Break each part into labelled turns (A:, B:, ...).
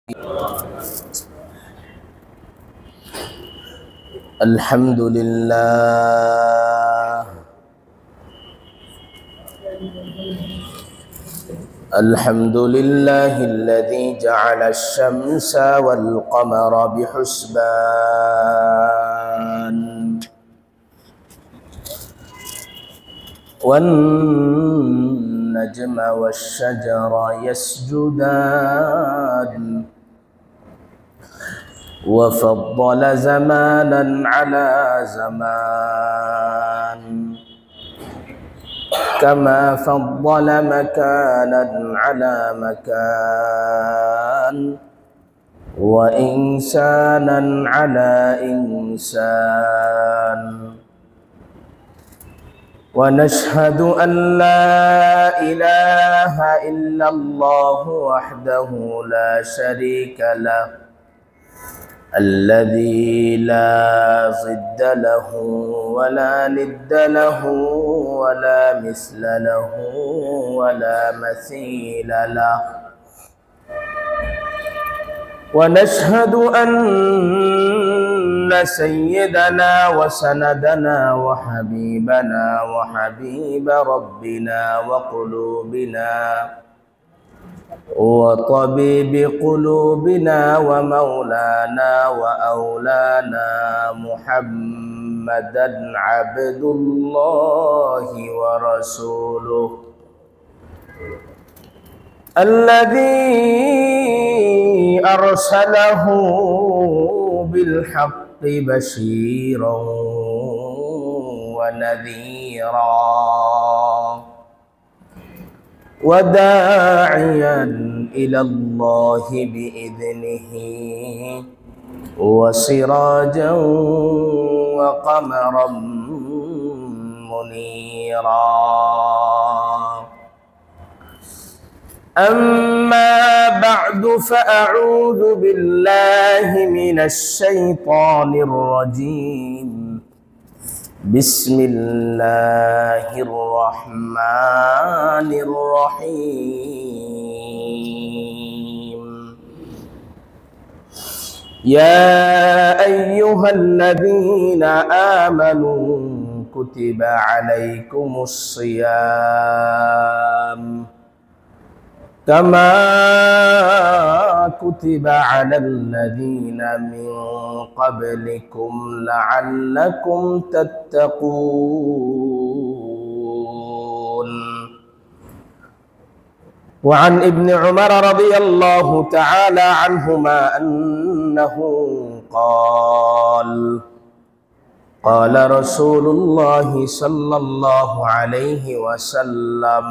A: الحمد لله الذي جعل الشمس والقمر بحسبان والنجم والشجر يسجدان وفضل زمانا على زمان كما فضل مكانا على مكان وإنسانا على إنسان ونشهد أن لا إله إلا الله وحده لا شريك له الذي لا ضد له ولا ند له ولا مثل له ولا مثيل له ونشهد أن سيدنا وسندنا وحبيبنا وحبيب ربنا وقلوبنا وطبيب قلوبنا ومولانا وأولانا محمدا عبد الله ورسوله الذي أرسله بالحق بشيرا ونذيرا وداعيا إلى الله بإذنه وسراجا وقمرا منيرا أما بعد فأعوذ بالله من الشيطان الرجيم بسم الله الرحمن الرحيم يا أيها الذين آمنوا كتب عليكم الصيام كما كتب على الذين من قبلكم لعلكم تتقون وعن ابن عمر رضي الله تعالى عنهما أنه قال رسول الله صلى الله عليه وسلم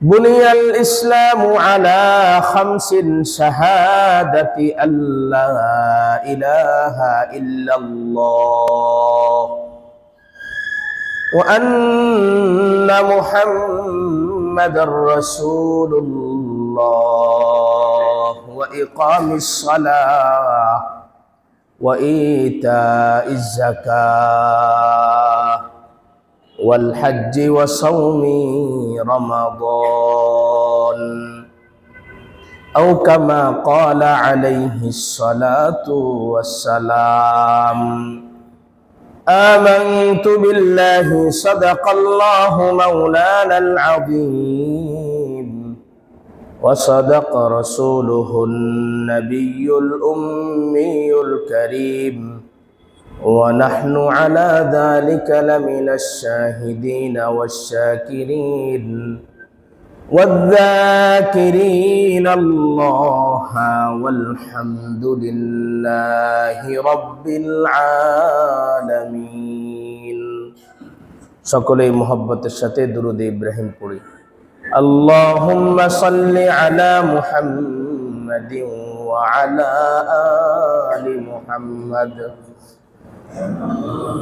A: بني الإسلام على 5 شهادة أن لا إله إلا الله وأن محمد رسول الله وإقام الصلاة وإيتاء الزكاة والحج وصوم رمضان أو كما قال عليه الصلاة والسلام آمنت بالله صدق الله مولانا العظيم وصدق رسوله النبي الأمي الكريم ونحن على ذلك لمن الشاهدين والشاكرين والذاكرين الله والحمد لله رب العالمين সকলেই মুহাব্বতের সাথে দুরূদ ইব্রাহিম পড়ি اللهم صل على محمد وعلى آل محمد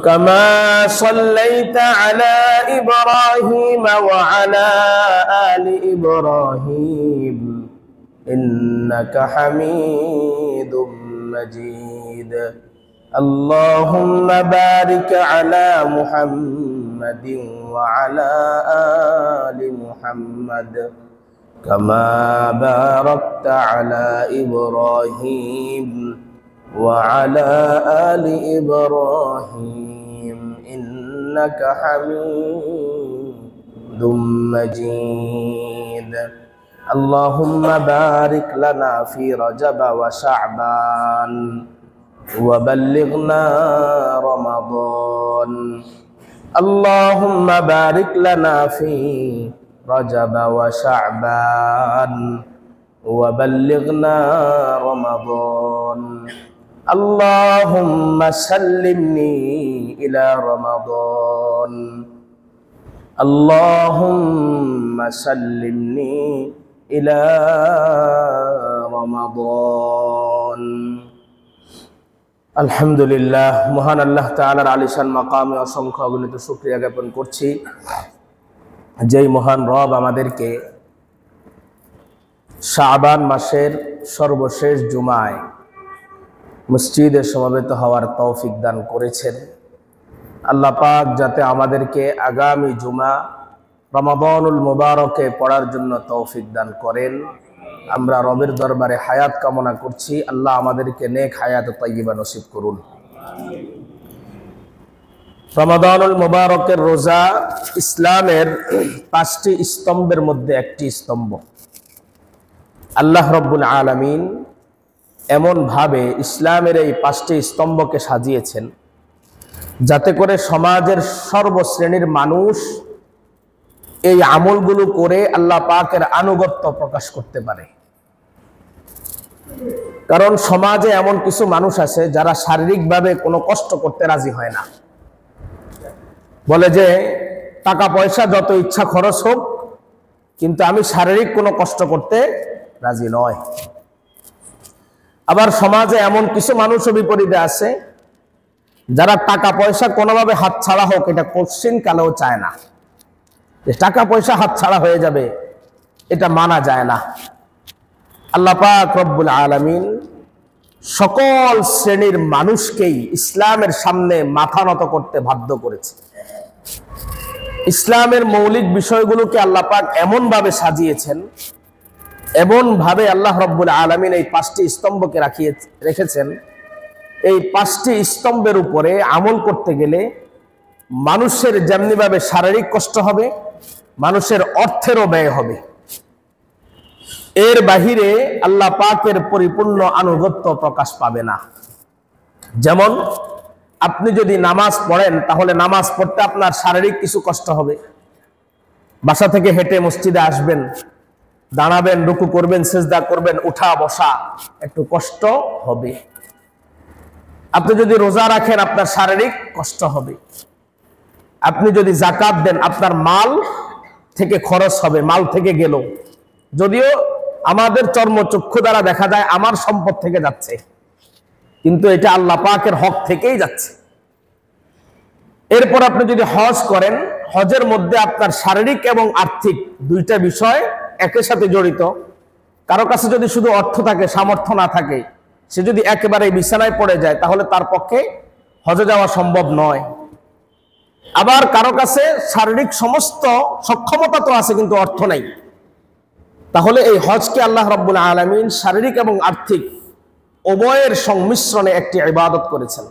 A: كما صليت على إبراهيم وعلى آل إبراهيم إنك حميد مجيد اللهم بارك على محمد وعلى آل محمد كما باركت على إبراهيم وعلى آل إبراهيم إنك حميد مجيد اللهم بارك لنا في رجب وشعبان وبلغنا رمضان اللهم بارك لنا في رجب وشعبان وبلغنا رمضان اللهم سلمني إلى رمضان اللهم سلمني إلى رمضان আলহামদুলিল্লাহ মহান আল্লাহ তাআলার আলিশান মাকামে অসংখ্য অগণিত শুকরিয়া জ্ঞাপন করছি যেই মহান রব আমাদেরকে শাবান মাসের সর্বশেষ জুমায় মসজিদে সমবেত হওয়ার তৌফিক দান করেছেন। আল্লাহ পাক যাতে আমাদেরকে আগামী জুমা রমাদানুল মুবারকে পড়ার জন্য তৌফিক দান করেন, আমরা রবের দরবারে হায়াত কামনা করছি। আল্লাহ আমাদেরকে নেক হায়াত তাইয়্যিবা নসিব করুন। রমাদানুল মুবারকের রোজা ইসলামের 5টি স্তম্ভের মধ্যে একটি স্তম্ভ। আল্লাহ রাব্বুল আলামিন এমন ভাবে ইসলামের এই 5টি স্তম্ভকে সাজিয়েছেন যাতে করে সমাজের সর্বশ্রেণীর মানুষ এই আমলগুলো করে আল্লাহ পাকের আনুগত্য প্রকাশ করতে পারে। কারণ সমাজে এমন কিছু মানুষ আছে যারা শারীরিকভাবে কোনো কষ্ট করতে রাজি হয় না, বলে যে টাকা পয়সা যত ইচ্ছা খরচ হোক কিন্তু আমি শারীরিক কোনো কষ্ট করতে রাজি নয়। আবার সমাজে এমন কিছু মানুষও বিপরীতে আছে যারা টাকা পয়সা কোনোভাবে হাতছাড়া হোক এটা কোশ্চিন কালেও চায় না, যে টাকা পয়সা হাতছাড়া হয়ে যাবে এটা মানা যায় না। আল্লাহ পাক রব্বুল আলামিন সকল শ্রেণীর মানুষকেই ইসলামের সামনে মাথা নত করতে বাধ্য করেছে। ইসলামের মৌলিক বিষয়গুলোকে আল্লাহ পাক এমন ভাবে সাজিয়েছেন, এমন ভাবে আল্লাহ রব্বুল আলামিন এই 5টি স্তম্ভকে রেখেছেন। এই 5টি স্তম্ভের উপরে আমল করতে গেলে মানুষের যেমনিভাবে শারীরিক কষ্ট হবে, মানুষের অর্থেরও ব্যয় হবে। এর বাহিরে আল্লাহ পাকের পরিপূর্ণ আনুগত্য প্রকাশ পাবে না। যেমন আপনি যদি নামাজ পড়েন তাহলে নামাজ পড়তে আপনার শারীরিক কিছু কষ্ট হবে। বাসা থেকে হেঁটে মসজিদে আসবেন, দাঁড়াবেন, রুকু করবেন, সিজদা করবেন, উঠা বসা একটু কষ্ট হবে। আপনি যদি রোজা রাখেন আপনার শারীরিক কষ্ট হবে। আপনি যদি যাকাত দেন আপনার মাল থেকে খরচ হবে, মাল থেকে গেল, যদিও আমাদের চর্মচক্ষু দ্বারা দেখা যায় আমার সম্পদ থেকে যাচ্ছে, কিন্তু এটা আল্লাহ পাকের হক থেকেই যাচ্ছে। এরপর আপনি যদি হজ করেন, হজের মধ্যে আপনার শারীরিক এবং আর্থিক দুইটা বিষয় একের সাথে জড়িত। কারো কাছে যদি শুধু অর্থ থাকে, সামর্থ্য না থাকে, সে যদি একেবারে বিছানায় পড়ে যায় তাহলে তার পক্ষে হজে যাওয়া সম্ভব নয়। আবার কারো কাছে শারীরিক সমস্ত সক্ষমতা তো আছে কিন্তু অর্থ নাই, তাহলে এই হজকে আল্লাহ রাব্বুল আলামিন শারীরিক এবং আর্থিক উভয়ের সংমিশ্রণে একটি ইবাদত করেছেন।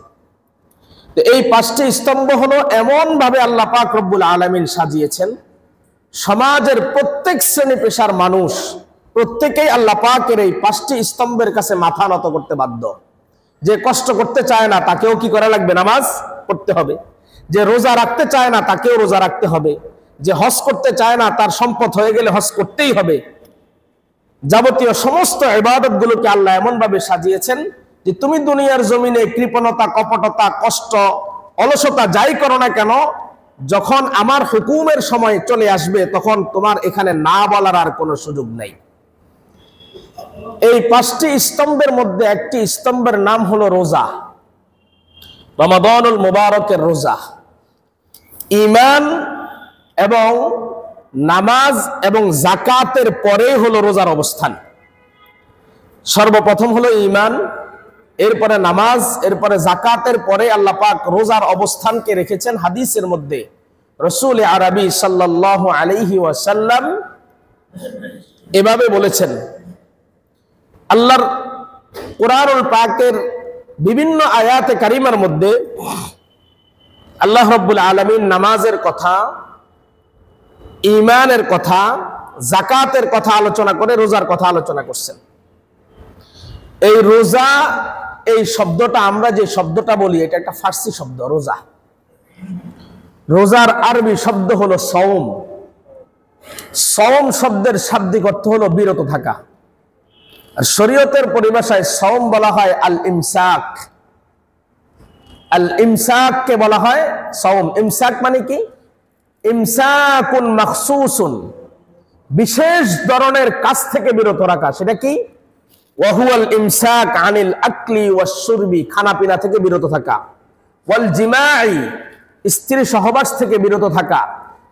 A: তো এই 5টি স্তম্ভ হলো এমন ভাবে আল্লাহ পাক রব্বুল আলামিন সাজিয়েছেন, সমাজের প্রত্যেক শ্রেণী পেশার মানুষ প্রত্যেকেই আল্লাহ পাকের এই 5টি স্তম্ভের কাছে মাথা নত করতে বাধ্য। যে কষ্ট করতে চায় না তাকেও কি করা লাগবে? নামাজ পড়তে হবে। যে রোজা রাখতে চায় না তাকেও রোজা রাখতে হবে। যে হজ করতে চায় না তার সম্পদ হয়ে গেলে হজ করতেই হবে। যাবতীয় সমস্ত ইবাদতগুলোকে আল্লাহ এমন ভাবে সাজিয়েছেন যে তুমি দুনিয়ার জমিনে কৃপণতা, কপটতা, কষ্ট, অলসতা যাই করো না কেন, যখন আমার হুকুমের সময় চলে আসবে তখন তোমার এখানে না বলার আর কোনো সুযোগ নেই। এই 5টি স্তম্ভের মধ্যে একটি স্তম্ভের নাম হলো রোজা, রমাদানুল মুবারকের রোজা। ঈমান এবং নামাজ এবং যাকাতের পরে হলো রোজার অবস্থান। সর্বপ্রথম হলো ঈমান, এরপরে নামাজ, এরপরে যাকাতের পরে আল্লাহ পাক রোজার অবস্থানকে রেখেছেন। হাদিসের মধ্যে রাসূল আরবি সাল্লাল্লাহু আলাইহি ওয়াসাল্লাম এভাবে বলেছেন। আল্লাহর কুরআনুল পাকের বিভিন্ন আয়াতে কারিমার মধ্যে আল্লাহ রাব্বুল আলামিন নামাজের কথা, ঈমানের কথা, যাকাতের কথা আলোচনা করে রোজার কথা আলোচনা করছেন। এই রোজা, এই শব্দটা আমরা যে শব্দটা বলি, এটা একটা ফার্সি শব্দ রোজা। রোজার আরবি শব্দ হলো সওম। সওম শব্দের শাব্দিক অর্থ হলো বিরত থাকা। আর শরীয়তের পরিভাষায় সওম বলা হয় আল ইমসাক। আল ইমসাককে বলা হয় সওম। ইমসাক মানে কি? ইমসাকুন মাখসুসুন, বিশেষ ধরনের কাজ থেকে বিরত রাখা। সেটা কি? ওয়াহুয়াল ইমসাক আনিল আকলি ওয়াশ শুরবি, খানা পিনা থেকে বিরত থাকা। ওয়াল জিমাই, স্ত্রী সহবাস থেকে বিরত থাকা।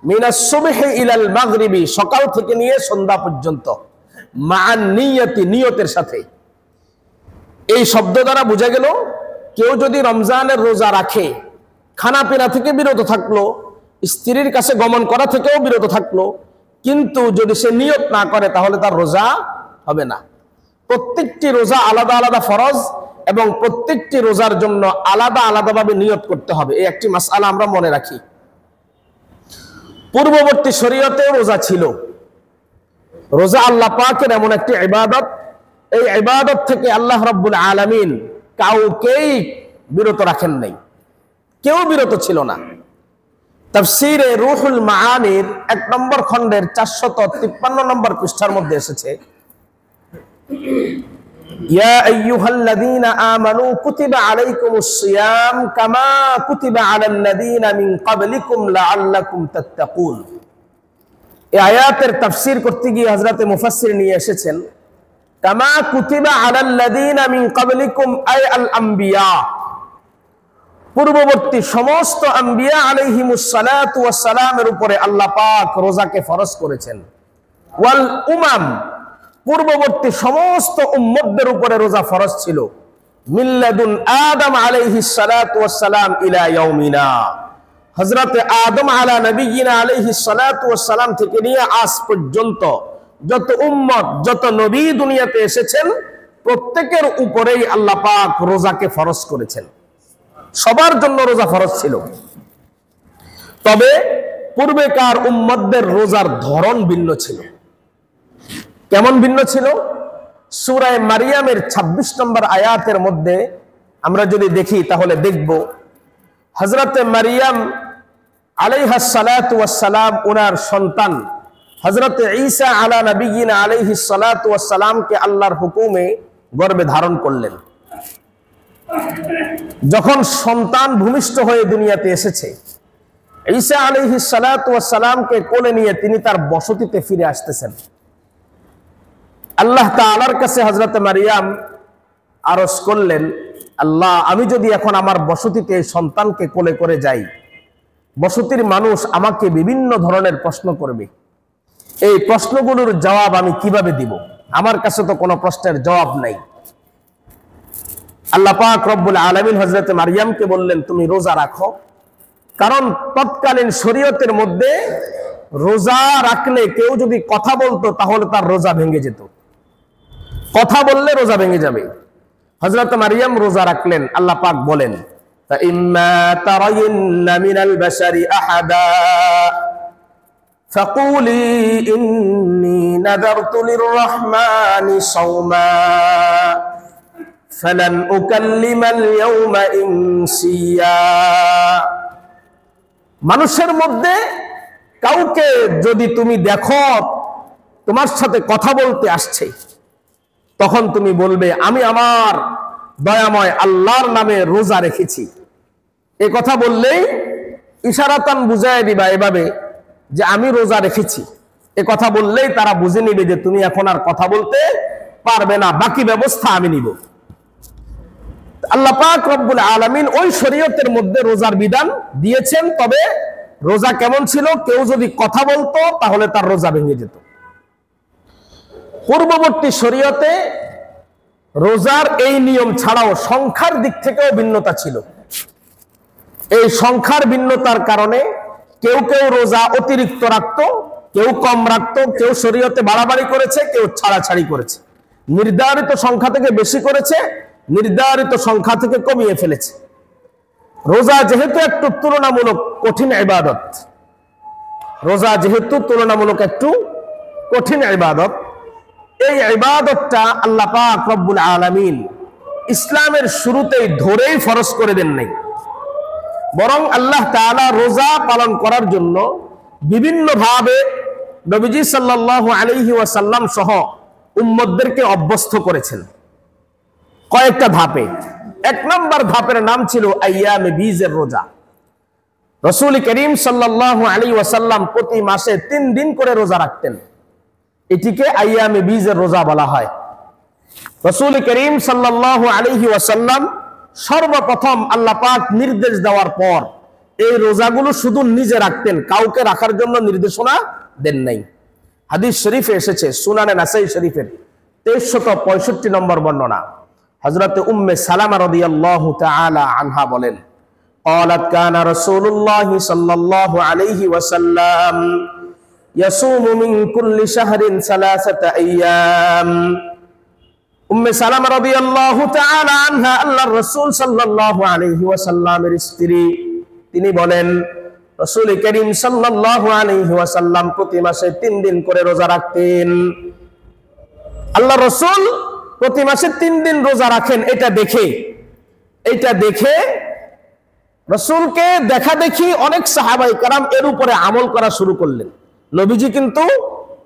A: মিনাস সুবহি ইলাল মাগরিবি, সকাল থেকে নিয়ে সন্ধ্যা পর্যন্ত। মান নিয়তি, নিয়তের সাথে। এই শব্দ দ্বারা বোঝা গেল কেউ যদি রমজানের রোজা রাখে, খানা পিনা থেকে বিরত থাকলো, স্ত্রীর কাছে গমন করা থেকেও বিরত থাকলো, কিন্তু যদি সে নিয়ত না করে তাহলে তার রোজা হবে না। প্রত্যেকটি রোজা আলাদা আলাদা ফরজ এবং প্রত্যেকটি রোজার জন্য আলাদা আলাদাভাবে নিয়ত করতে হবে। এই একটি মাসআলা আমরা মনে রাখি। পূর্ববর্তী শরীয়তেও রোজা ছিল। রোজা আল্লাহ পাকের এমন একটি ইবাদত, এই ইবাদত থেকে আল্লাহ রাব্বুল আলামিন কাউকেই বিরত রাখেন নাই, কেউ বিরত ছিল না। তাফসীরে রূহুল মাআনির 1 নম্বর খণ্ডের 453 নম্বর পৃষ্ঠার মধ্যে এসেছে, ইয়া আইয়ুহাল্লাযীনা আমানু কুতিবা আলাইকুমুস সিয়াম কামা কুতিবা আলাল্লাযীনা মিন ক্বাবলিকুম লাআল্লাকুম তাত্তাকুন। এই আয়াতের তাফসীর করতে গিয়ে হযরত মুফাসসির নিয়ে এসেছেন কামা কুতিবা আলাল্লাযীনা মিন ক্বাবলিকুম আই আল আমবিয়া, পূর্ববর্তী সমস্ত আম্বিয়া আলাইহিমুস সালাতু ওয়াস সালামের উপরে আল্লাহ পাক রোজাকে ফরজ করেছেন। ওয়াল উমাম, পূর্ববর্তী সমস্ত উম্মতদের উপরে রোজা ফরজ ছিল। মিল্লাদুন আদম আলাইহিস সালাতু ওয়াস সালাম ইলা ইয়াউমিনা, হযরত আদম আলা নবিয়িনা আলাইহিস সালাতু ওয়াস সালাম থেকে নিয়ে আজ পর্যন্ত যত উম্মত, যত নবী দুনিয়াতে এসেছেন, প্রত্যেকের উপরেই আল্লাহ পাক রোজাকে ফরজ করেছেন। সবার জন্য রোজা ফরজ ছিল। তবে পূর্বেকার উম্মতদের রোজার ধরন ভিন্ন ছিল। কেমন ভিন্ন ছিল? সূরা মারিয়ামের 26 নম্বর আয়াতের মধ্যে আমরা যদি দেখি তাহলে দেখব হযরত মারিয়াম আলাইহাস সালাতু ওয়াস সালাম ওনার সন্তান হযরত ঈসা আলা নবিয়িনা আলাইহিস সালাতু ওয়াস সালামকে আল্লাহর হুকুমে গর্ভে ধারণ করলেন। যখন সন্তান ভূমিষ্ঠ হয়ে দুনিয়াতে এসেছে, ঈসা আলাইহিস সালাতু ওয়াস সালামকে কোলে নিয়ে তিনি তার বসতিতে ফিরে আসতেছেন। আল্লাহ তাআলার কাছে হযরত মারিয়াম আরজ করলেন, আল্লাহ, আমি যদি এখন আমার বসতিতে সন্তানকে কোলে করে যাই, বসতির মানুষ আমাকে বিভিন্ন ধরনের প্রশ্ন করবে। এই প্রশ্নগুলোর জবাব আমি কিভাবে দিব? আমার কাছে তো কোনো প্রশ্নের জবাব নাই। আল্লাহ পাক রব্বুল আলামিন হযরত মারিয়ামকে বললেন, তুমি রোজা রাখো। কারণ তৎকালীন শরীয়তের মধ্যে রোজা রাখলে কেউ যদি কথা বলতো তাহলে তার রোজা ভেঙে যেত। কথা বললে রোজা ভেঙে যাবে। হযরত মারিয়াম রোজা রাখলেন। আল্লাহ পাক বলেন, ফাইম্মা তারায়িন্না মিনাল বাশারি আহাদা ফাকুলি ইন্নী নাযারতু লিররহমানি সাওমা ফালান উকাল্লিমাল ইয়াওমা ইনসিয়া। মানুষের মধ্যে কাউকে যদি তুমি দেখো তোমার সাথে কথা বলতে আসছে, তখন তুমি বলবে, আমি আমার দয়াময় আল্লাহর নামে রোজা রেখেছি। এ কথা বললেই ইশারাতান বুঝায় দিবা এভাবে যে আমি রোজা রেখেছি। এ কথা বললেই তারা বুঝে নিবে যে তুমি এখন আর কথা বলতে পারবে না, বাকি ব্যবস্থা আমি নিব। আল্লাহ পাক রব্বুল আলামিন ওই শরীয়তের মধ্যে রোজার বিধান দিয়েছেন। তবে রোজা কেমন ছিল? কেউ যদি কথা বলতো তাহলে তার রোজা ভেঙে যেত। পূর্ববর্তী শরীয়তে রোজার এই নিয়ম ছাড়াও সংখ্যার দিক থেকেও ভিন্নতা ছিল। এই সংখ্যার ভিন্নতার কারণে কেউ কেউ রোজা অতিরিক্ত রাখত, কেউ কম রাখতো, কেউ শরীয়তে বাড়াবাড়ি করেছে, কেউ ছাড়াছাড়ি করেছে, নির্ধারিত সংখ্যা থেকে বেশি করেছে, নির্ধারিত সংখ্যা থেকে কমিয়ে ফেলেছে। রোজা যেহেতু একটু তুলনামূলক কঠিন ইবাদত, রোজা যেহেতু তুলনামূলক একটু কঠিন ইবাদত, এই ইবাদতটা আল্লাহ পাক রব্বুল আলামিন ইসলামের শুরুতেই ধরেই ফরজ করে দেন নাই, বরং আল্লাহ তাআলা রোজা পালন করার জন্য বিভিন্নভাবে নবীজি সাল্লাল্লাহু আলাইহি ওয়াসাল্লাম সহ উম্মতদেরকে অভ্যস্ত করেছেন কয়েকটা ধাপে। এক নম্বর ধাপের নাম ছিল আইয়ামে বীজের রোজা। রাসূল করিম সাল্লাল্লাহু আলাইহি ওয়াসাল্লাম প্রতি মাসে 3 দিন করে রোজা রাখতেন, এটিকে আইয়ামে বীজের রোজা বলা হয়। রাসূল করিম সাল্লাল্লাহু আলাইহি ওয়াসাল্লাম সর্বপ্রথম আল্লাহ পাক নির্দেশ দেওয়ার পর এই রোজাগুলো শুধু নিজে রাখতেন, কাউকে রাখার জন্য নির্দেশনা দেন নাই। হাদিস শরীফে এসেছে, সুনানে নাসাই শরীফের 2365 নম্বর বর্ণনা, হযরত উম্মে সালামা রাদিয়াল্লাহু তাআলা আনহা বলেন, قالت كان رسول الله صلى الله عليه وسلم يصوم من كل شهر 3 أيام। উম্মে সালামা রাদিয়াল্লাহু তাআলা আনহা আল্লাহর রাসূল সাল্লাল্লাহু আলাইহি ওয়াসাল্লামের স্ত্রী, তিনি বলেন রাসূল করিম সাল্লাল্লাহু আলাইহি ওয়াসাল্লাম প্রতি মাসে 3 দিন করে রোজা রাখতেন। আল্লাহর রাসূল প্রতি মাসে 3 দিন রোজা রাখেন, এটা দেখে রাসূলকে দেখা দেখি অনেক সাহাবায়ে কেরাম এর উপরে আমল করা শুরু করলেন। নবীজি কিন্তু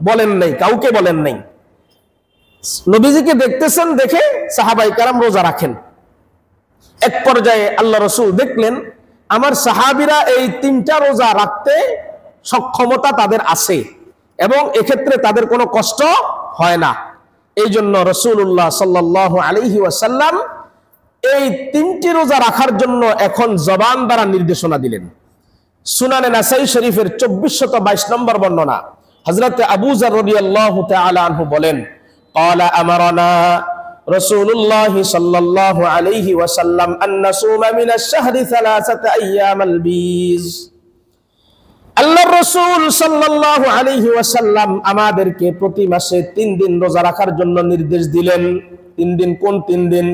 A: বলেন নাই, কাউকে বলেন নাই, নবীজিকে দেখতেছেন, দেখে সাহাবায়ে কেরাম রোজা রাখেন। এক পর্যায়ে আল্লাহ রাসূল দেখলেন আমার সাহাবীরা এই 3টা রোজা রাখতে সক্ষমতা তাদের আছে এবং এক্ষেত্রে তাদের কোনো কষ্ট হয় না। এই জন্য রাসূলুল্লাহ সাল্লাল্লাহু আলাইহি ওয়াসাল্লাম এই 3টি রোজা রাখার জন্য এখন জবান দ্বারা নির্দেশনা দিলেন। সুনানে নাসাই শরীফের 2422 নম্বর বর্ণনা, হযরত আবু যর রাদিয়াল্লাহু তাআলা আনহু বলেন, قال أمرنا رسول الله صلى الله عليه وسلم أن نصوم من الشهر 3 أيام البيض। আল্লাহর রাসূল সাল্লাল্লাহু আলাইহি ওয়াসাল্লাম আমাদেরকে প্রতি মাসে 3 দিন রোজা রাখার জন্য নির্দেশ দিলেন। 3 দিন কোন 3 দিন?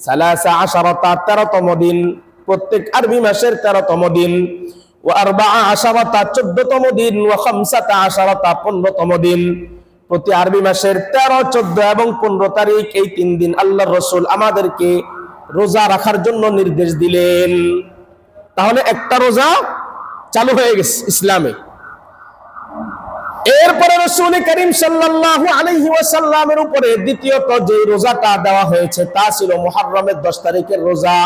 A: 13তম দিন, প্রত্যেক আরবি মাসের 13তম দিন, ও 14তম দিন, ও 15তম দিন। প্রতি আরবি মাসের 13, 14 এবং 15 তারিখ, এই 3 দিন আল্লাহর রাসূল আমাদেরকে রোজা রাখার জন্য নির্দেশ দিলেন। তাহলে একটা রোজা চালু হয়ে গেছে ইসলামে। এরপরে রাসূল করিম সাল্লাল্লাহু আলাইহি ওয়াসাল্লামের উপরে দ্বিতীয়ত যে রোজাটা দেওয়া হয়েছে তা ছিল মুহররমের 10 তারিখের রোজা।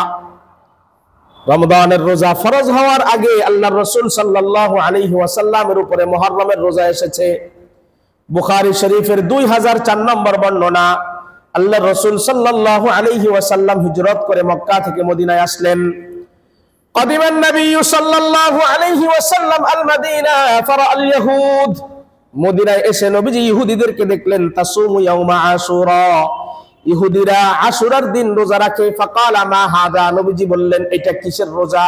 A: রমজানের রোজা ফরজ হওয়ার আগে আল্লাহর রাসূল সাল্লাল্লাহু আলাইহি ওয়াসাল্লামের উপরে মুহররমের রোজা এসেছে। বুখারী শরীফের 2004 নম্বর বর্ণনা, আল্লাহর রাসূল সাল্লাল্লাহু আলাইহি ওয়াসাল্লাম হিজরত করে মক্কা থেকে মদিনায় আসলেন। قدم النبي صلى الله عليه وسلم المدينة فرأى اليهود। মদিনায় এসে নবীজি ইহুদিদেরকে দেখলেন, তাসুমু ইয়াউমা আশুরা, ইহুদিরা আশুরার দিন রোজা রাখে। ফাকালা মা হাদা, নবীজি বললেন এটা কিসের রোজা?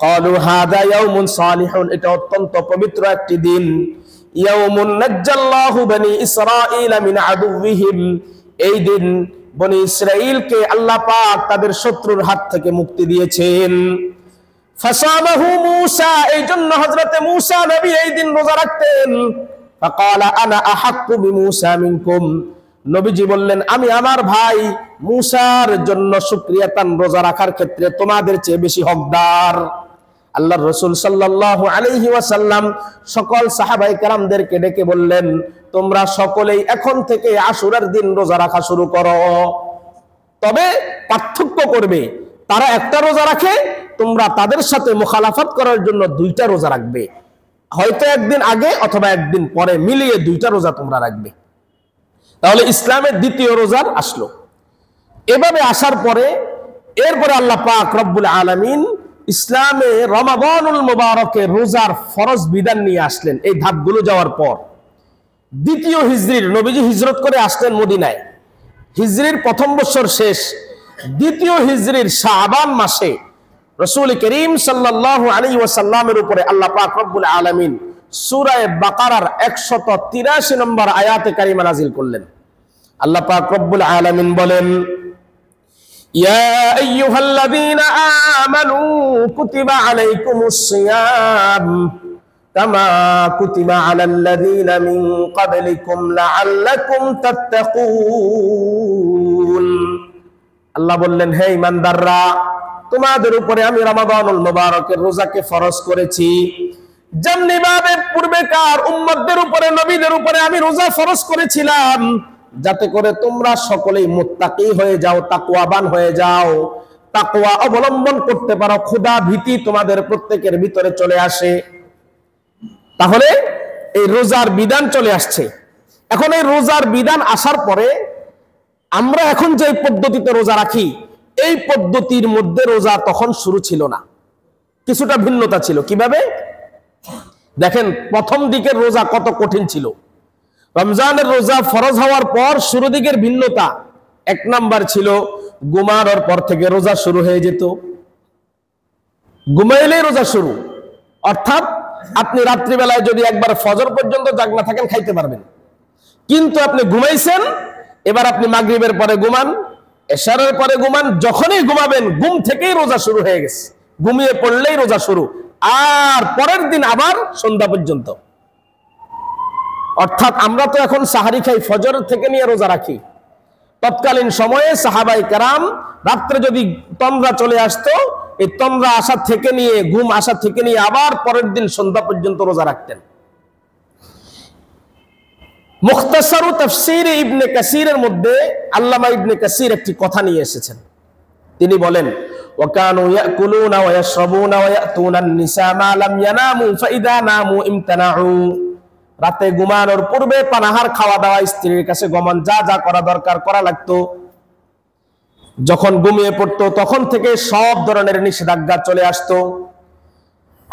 A: ক্বালু হাদা ইয়াউমুন সালিহুন, এটা অত্যন্ত পবিত্র একটি দিন। ইয়াউমুন নাজ্জাল্লাহু বনি ইসরাঈল মিন আদুওয়িহিম, এই দিন বনি ইসরাঈলকে আল্লাহ পাক তাদের শত্রুর হাত থেকে মুক্তি দিয়েছেন। ফাসামাহু মূসা, এই জন্য হযরতে মূসা নবী এই দিন রোজা রাখতেন। ফাকালা আনা আহাক্কু বিমূসা মিনকুম, নবীজি বললেন আমি আমার ভাই মূসার জন্য শুকরিয়াতান রোজা রাখার ক্ষেত্রে তোমাদের চেয়ে বেশি হকদার। আল্লাহর রাসূল সাল্লাল্লাহু আলাইহি ওয়াসাল্লাম সকল সাহাবায়ে কেরামদেরকে ডেকে বললেন, তোমরা সকলেই এখন থেকে আশুরার দিন রোজা রাখা শুরু করো। তবে পার্থক্য করবে, তারা একটা রোজা রাখে, তোমরা তাদের সাথে মুখালাফাত করার জন্য 2টা রোজা রাখবে, হয়তো একদিন আগে অথবা একদিন পরে, মিলিয়ে 2টা রোজা তোমরা রাখবে। তাহলে ইসলামের দ্বিতীয় রোজার আসলো। এভাবে আসার পরে এরপরে আল্লাহ পাক রব্বুল আলামিন ইসলামে রমাদানুল মুবারকে রোজার ফরজ বিধান নিয়ে আসলেন। এই ধাপগুলো যাওয়ার পর দ্বিতীয় হিজরির, নবীজি হিজরত করে আসলেন মদিনায়, হিজরির প্রথম বছর শেষ, দ্বিতীয় হিজরির শাবান মাসে রাসূল করিম সাল্লাল্লাহু আলাইহি ওয়াসাল্লামের উপরে আল্লাহ পাক রব্বুল আলামিন সূরা বাকারার 183 নম্বর আয়াতে কারিমা নাযিল করলেন। আল্লাহ পাক রব্বুল আলামিন বলেন, ইয়া আইয়ুহাল্লাযীনা আমানু কুতিবা আলাইকুমুস সিয়াম কামা কুতিবা আলাল্লাযীনা মিন ক্বাবলিকুম লাআল্লাকুম তাত্তাকুন। আল্লাহ বললেন, হে ঈমানদাররা, তোমাদের উপরে আমি রমাদানুল মুবারকের রোজাকে ফরজ করেছি, যেমনি ভাবে পূর্বেকার উম্মতদের উপরে, নবীদের উপরে আমি রোজা ফরজ করেছিলাম, যাতে করে তোমরা সকলেই মুত্তাকি হয়ে যাও, তাকওয়াবান হয়ে যাও, তাকওয়া অবলম্বন করতে পারো, খোদা ভীতি তোমাদের প্রত্যেকের ভিতরে চলে আসে। তাহলে এই রোজার বিধান চলে আসছে। এখন এই রোজার বিধান আসার পরে আমরা এখন যে পদ্ধতিতে রোজা রাখি, এই পদ্ধতির মধ্যে রোজা তখন শুরু ছিল না, কিছুটা ভিন্নতা ছিল। কিভাবে? দেখেন, প্রথম দিকের রোজা কত কঠিন ছিল। রমজানের রোজা ফরজ হওয়ার পর শুরু দিকের ভিন্নতা, এক নাম্বার ছিল ঘুমানোর পর থেকে রোজা শুরু হয়ে যেত। ঘুমাইলেই রোজা শুরু, অর্থাৎ আপনি রাত্রিবেলায় যদি একবার ফজর পর্যন্ত জাগনা থাকেন খাইতে পারবেন, কিন্তু আপনি ঘুমাইছেন, এবার আপনি মাগরিবের পরে ঘুমান, এশারের পরে ঘুমান, যখনই ঘুমাবেন ঘুম থেকেই রোজা শুরু হয়ে গেছে, ঘুমিয়ে পড়লেই রোজা শুরু, আর পরের দিন আবার সন্ধ্যা পর্যন্ত। অর্থাৎ আমরা তো এখন সাহারি খাই, ফজর থেকে নিয়ে রোজা রাখি। তৎকালীন সময়ে সাহাবায়ে কেরাম রাত্রে যদি তন্দ্রা চলে আসতো, এই তন্দ্রা আসা থেকে নিয়ে, ঘুম আসা থেকে নিয়ে আবার পরের দিন সন্ধ্যা পর্যন্ত রোজা রাখতেন। মুখতাসারু তাফসীর ইবনে কাসিরের মধ্যে আল্লামা ইবনে কাসির একটি কথা নিয়ে এসেছেন। তিনি বলেন, ওয়াকানু ইয়াকুলুনা ওয়া ইয়াশরাবুনা ওয়া ইয়াতুনান নিসা মা লাম ইয়ানামু ফাইদা নামু ইমতানাউ। রাতে ঘুমানোর পূর্বে পানাহার, খাওয়া দাওয়া, স্ত্রীর কাছে গমন, যা যা করা দরকার করা লাগতো, যখন ঘুমিয়ে পড়তো তখন থেকে সব ধরনের নিষেধাজ্ঞা চলে আসতো।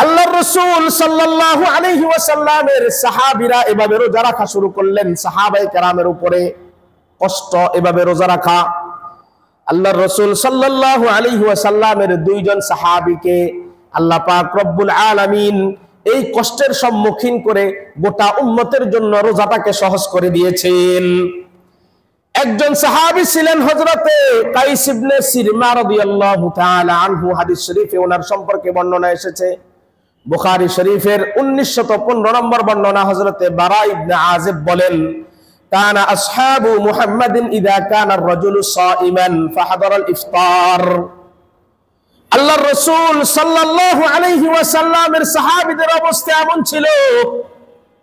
A: আল্লাহর রাসূল সাল্লাল্লাহু আলাইহি ওয়াসাল্লামের সাহাবীরা এভাবে রোজা রাখা শুরু করলেন। সাহাবায়ে কেরামের উপরে কষ্ট এভাবে রোজা রাখা। আল্লাহর রাসূল সাল্লাল্লাহু আলাইহি ওয়াসাল্লামের দুইজন সাহাবীকে আল্লাহ পাক রব্বুল আলামিন এই কষ্টের সম্মুখীন করে গোটা উম্মতের জন্য রোজাটাকে সহজ করে দিয়েছেন। একজন সাহাবী ছিলেন হযরতে কাইস ইবনে সিরমা রাদিয়াল্লাহু তাআলা আনহু। হাদিস শরীফে ওনার সম্পর্কে বর্ণনা এসেছে, বুখারী শরীফের 1915 নম্বর বর্ণনা। হযরতে বারা ইবনে আযিব বলেন, কানা আসহাবু মুহাম্মাদিন ইযা কানা আর-রাজুলু সাইমান ফাহাদারা আল-ইফতার। আল্লাহর রাসূল সাল্লাল্লাহু আলাইহি ওয়াসাল্লামের সাহাবীদের অবস্থা এমন ছিল,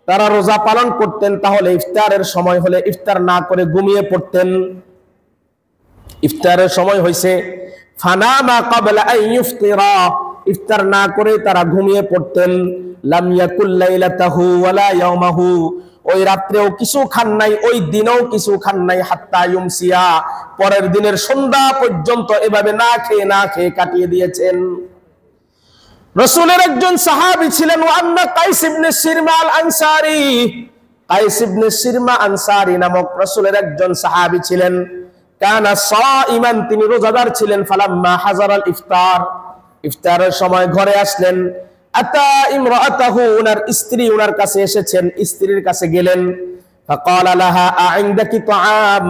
A: তারা রোজা পালন করতেন, তাহলে ইফতারের সময় হলে ইফতার না করে ঘুমিয়ে পড়তেন। ইফতারের সময় হইছে, ফানামা ক্বাবলা আন ইফতিরা, ইফতার না করে তারা ঘুমিয়ে পড়তেন। লাম ইয়াকুল লাইলাতাহু ওয়ালা ইয়াওমাহু, ওই রাত্রেও কিছু খান নাই, ওই দিনেও কিছু খান নাই, হাত্তা ইউমসিয়া, পরের দিনের সন্ধ্যা পর্যন্ত এভাবে না খেয়ে কাটিয়ে দিয়েছেন। রাসূলের একজন সাহাবী ছিলেন ওয়ান্না কাইস ইবনে সিরমা আল আনসারী। কাইস ইবনে সিরমা আনসারী নামক রাসূলের একজন সাহাবী ছিলেন। কানা সাইমান, তিনি রোজাদার ছিলেন। ফালাম্মা হাজারাল ইফতার, ইফতারের সময় ঘরে আসলেন। আতা ইমরাতাহু, ওনার স্ত্রী ওনার কাছে এসেছেন, স্ত্রীর কাছে গেলেন। ফাকালা লাহা আইনদাকি তাআম,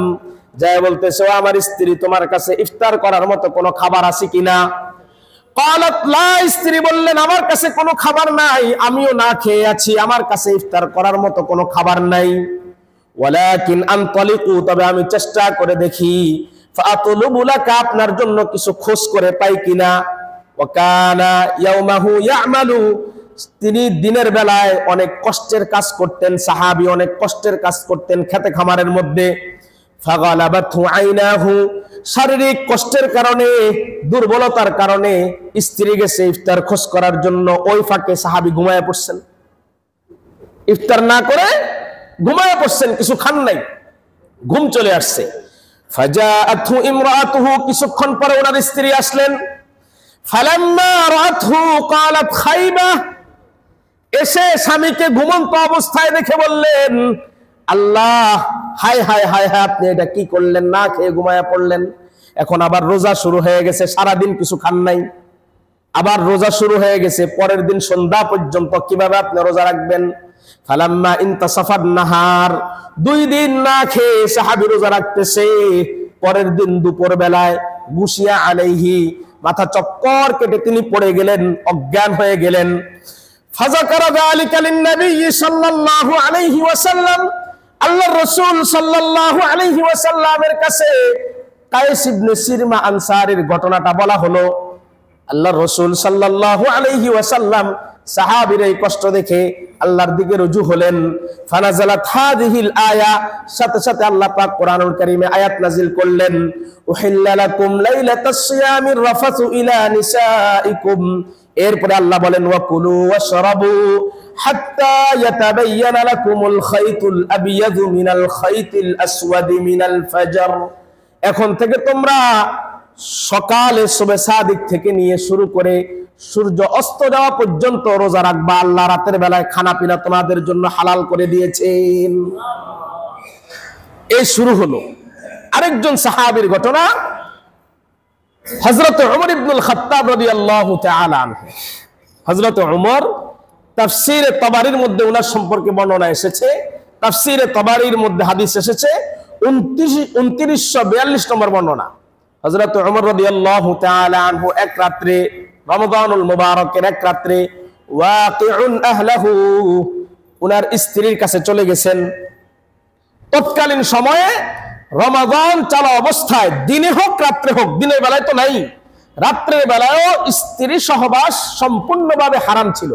A: যায় বলতেছে, ও আমার স্ত্রী, তোমার কাছে ইফতার করার মতো কোনো খাবার আছে কিনা? ক্বালাত লা, স্ত্রী বললেন, আমার কাছে কোনো খাবার নাই, আমিও না খেয়ে আছি, আমার কাছে ইফতার করার মতো কোনো খাবার নাই। ওয়ালাকিন আনতালিকু, তবে আমি চেষ্টা করে দেখি, ফাআতলুবু লাকা, আপনার জন্য কিছু খোঁজ করে পাই কিনা। ওয়া কানা ইয়াওমাহু ইয়ামালু, তিনি দিনের বেলায় অনেক কষ্টের কাজ করতেন, সাহাবী অনেক কষ্টের কাজ করতেন খেতে খামারের মধ্যে। ফাগালাবাতহু আইনাহু, শারীরিক কষ্টের কারণে, দুর্বলতার কারণে স্ত্রী গেছে ইফতার খোঁজ করার জন্য, ওই ফাঁকে সাহাবী ঘুমায় পড়ছেন। ইফতার না করে ঘুমায় পড়ছেন, কিছু খান নাই, ঘুম চলে আসছে। ফাজাআতহু ইমরাতুহু, কিছুক্ষণ পরে ওনার স্ত্রী আসলেন। ফালাম্মা রাআতহু ক্বালাত খাইবা, এসে স্বামীকে ঘুমন্ত অবস্থায় দেখে বললেন, আল্লাহ, হায় হায় হায় হায়, আপনি এটা কি করলেন? না খেয়ে ঘুমায়া পড়লেন, এখন আবার রোজা শুরু হয়ে গেছে, সারাদিন কিছু খান নাই, আবার রোজা শুরু হয়ে গেছে, পরের দিন সন্ধ্যা পর্যন্ত কিভাবে আপনি রোজা রাখবেন? ফালাম্মা ইনতাসাফান নাহার, 2 দিন না খেয়ে সাহাবী রোজা রাখতেছে। পরের দিন দুপুর বেলায় গুশিয়া আলাইহি, মাথা চক্কর কেটে তিনি পড়ে গেলেন, অজ্ঞান হয়ে গেলেন। ফাযাকারা যালিকা লিন-নবী সাল্লাল্লাহু আলাইহি ওয়াসাল্লাম, আল্লাহর রাসূল সাল্লাল্লাহু আলাইহি ওয়াসাল্লামের কাছে কায়েস ইবনে সিরমা আনসারীর ঘটনাটা বলা হলো। আল্লাহর রাসূল সাল্লাল্লাহু আলাইহি ওয়াসাল্লাম সাহাবীর এই কষ্ট দেখে আল্লাহর দিকে রুজু হলেন। ফানাজালাত হাযিহিল আয়া, সাথে সাথে আল্লাহ পাক কোরআনুল কারীমে আয়াত নাযিল করলেন, উহিল্লা লাকুম লাইলাতাস সিয়ামির রাফাসু ইলা নিসাইকুম। এরপরে আল্লাহ বলেন, ওয়াকুলু ওয়াশরাবু হাত্তা ইয়াতাবায়্যানা লাকুমুল খাইতুল আবিয়াদু মিনাল খাইতিল আসওয়াদি মিনাল ফাজর। এখন থেকে তোমরা সকালে সুবহে সাদিক থেকে নিয়ে শুরু করে সূর্য অস্ত যাওয়া পর্যন্ত রোজা রাখবা। আল্লাহ রাতের বেলায় খানা পিনা তোমাদের জন্য হালাল করে দিয়েছেন। এই শুরু হলো আরেকজন সাহাবীর ঘটনা, হযরত ওমর ইবনুল খাত্তাব রাদিয়াল্লাহু তাআলা আনহু। হযরত ওমর, তাফসীরে তাবারীর মধ্যে ওনার সম্পর্কে বর্ণনা এসেছে। তাফসীরে তাবারীর মধ্যে হাদিস এসেছে 2942 নম্বর বর্ণনা। হযরত ওমর রাদিয়াল্লাহু তাআলা আনহু এক রাত্রে, রমাদানুল মুবারকের এক রাত্রে, ওয়াকিউন আহলাহু, উনার স্ত্রীর কাছে চলে গেছেন। তৎকালীন সময়ে রমাদান চালা অবস্থায়, দিনে হোক রাত্রে হোক, দিনের বেলায় তো নাই, রাত্রের বেলায়ও স্ত্রী সহবাস সম্পূর্ণভাবে হারাম ছিল।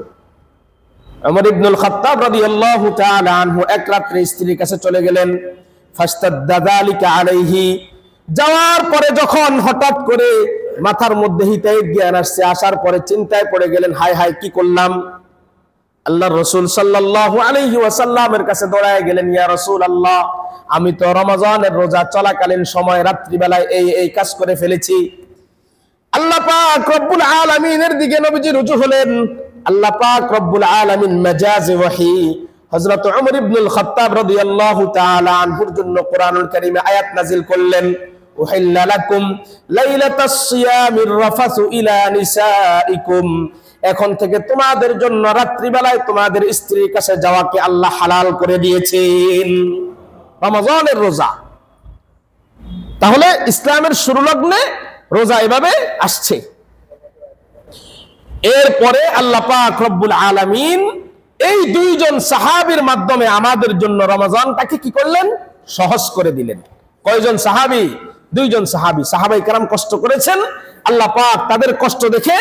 A: ওমর ইবনুল খাত্তাব রাদিয়াল্লাহু তাআলা আনহু এক রাত্রে স্ত্রীর কাছে চলে গেলেন। ফাস্তাদ্দা যালিকা আলাইহি, যাওয়ার পরে যখন হঠাৎ করে মাথার মধ্যে হিতাহিত জ্ঞান আসছে, আসার পরে চিন্তায় পড়ে গেলেন, হায় হায় কি করলাম। আল্লাহর রাসূল সাল্লাল্লাহু আলাইহি ওয়াসাল্লামের কাছে দৌড়ায় গেলেন, ইয়া রাসূলুল্লাহ, আমি তো রমজানের রোজা চলাকালীন সময় রাত্রিবেলায় এই কাজ করে ফেলেছি। আল্লাহ পাক রব্বুল আলামিনের দিকে নবীজি রুজু হলেন। আল্লাহ পাক রব্বুল আলামিন মাজাজে ওয়াহি হযরত ওমর ইবনুল খাত্তাব রাদিয়াল্লাহু তাআলা আনহুর জন্য কোরআনুল কারীমে আয়াত নাযিল করলেন, উহিল্লা লাকুম লাইলাতাস সিয়ামির রাফাসু ইলা নিসাইকুম। এখন থেকে তোমাদের জন্য রাত্রিবেলায় তোমাদের স্ত্রীর কাছে যাওয়াকে আল্লাহ হালাল করে দিয়েছেন। রমজানের রোজা, তাহলে ইসলামের শুরু লগ্নে রোজা এভাবে আসছে। এরপরে আল্লাহ পাক রব্বুল আলামিন এই 2 জন সাহাবীর মাধ্যমে আমাদের জন্য রমজানটাকে কি করলেন? সহজ করে দিলেন। কয়জন সাহাবী? 2 জন সাহাবী। সাহাবায়ে কেরাম কষ্ট করেছেন, আল্লাহ পাক তাদের কষ্ট দেখে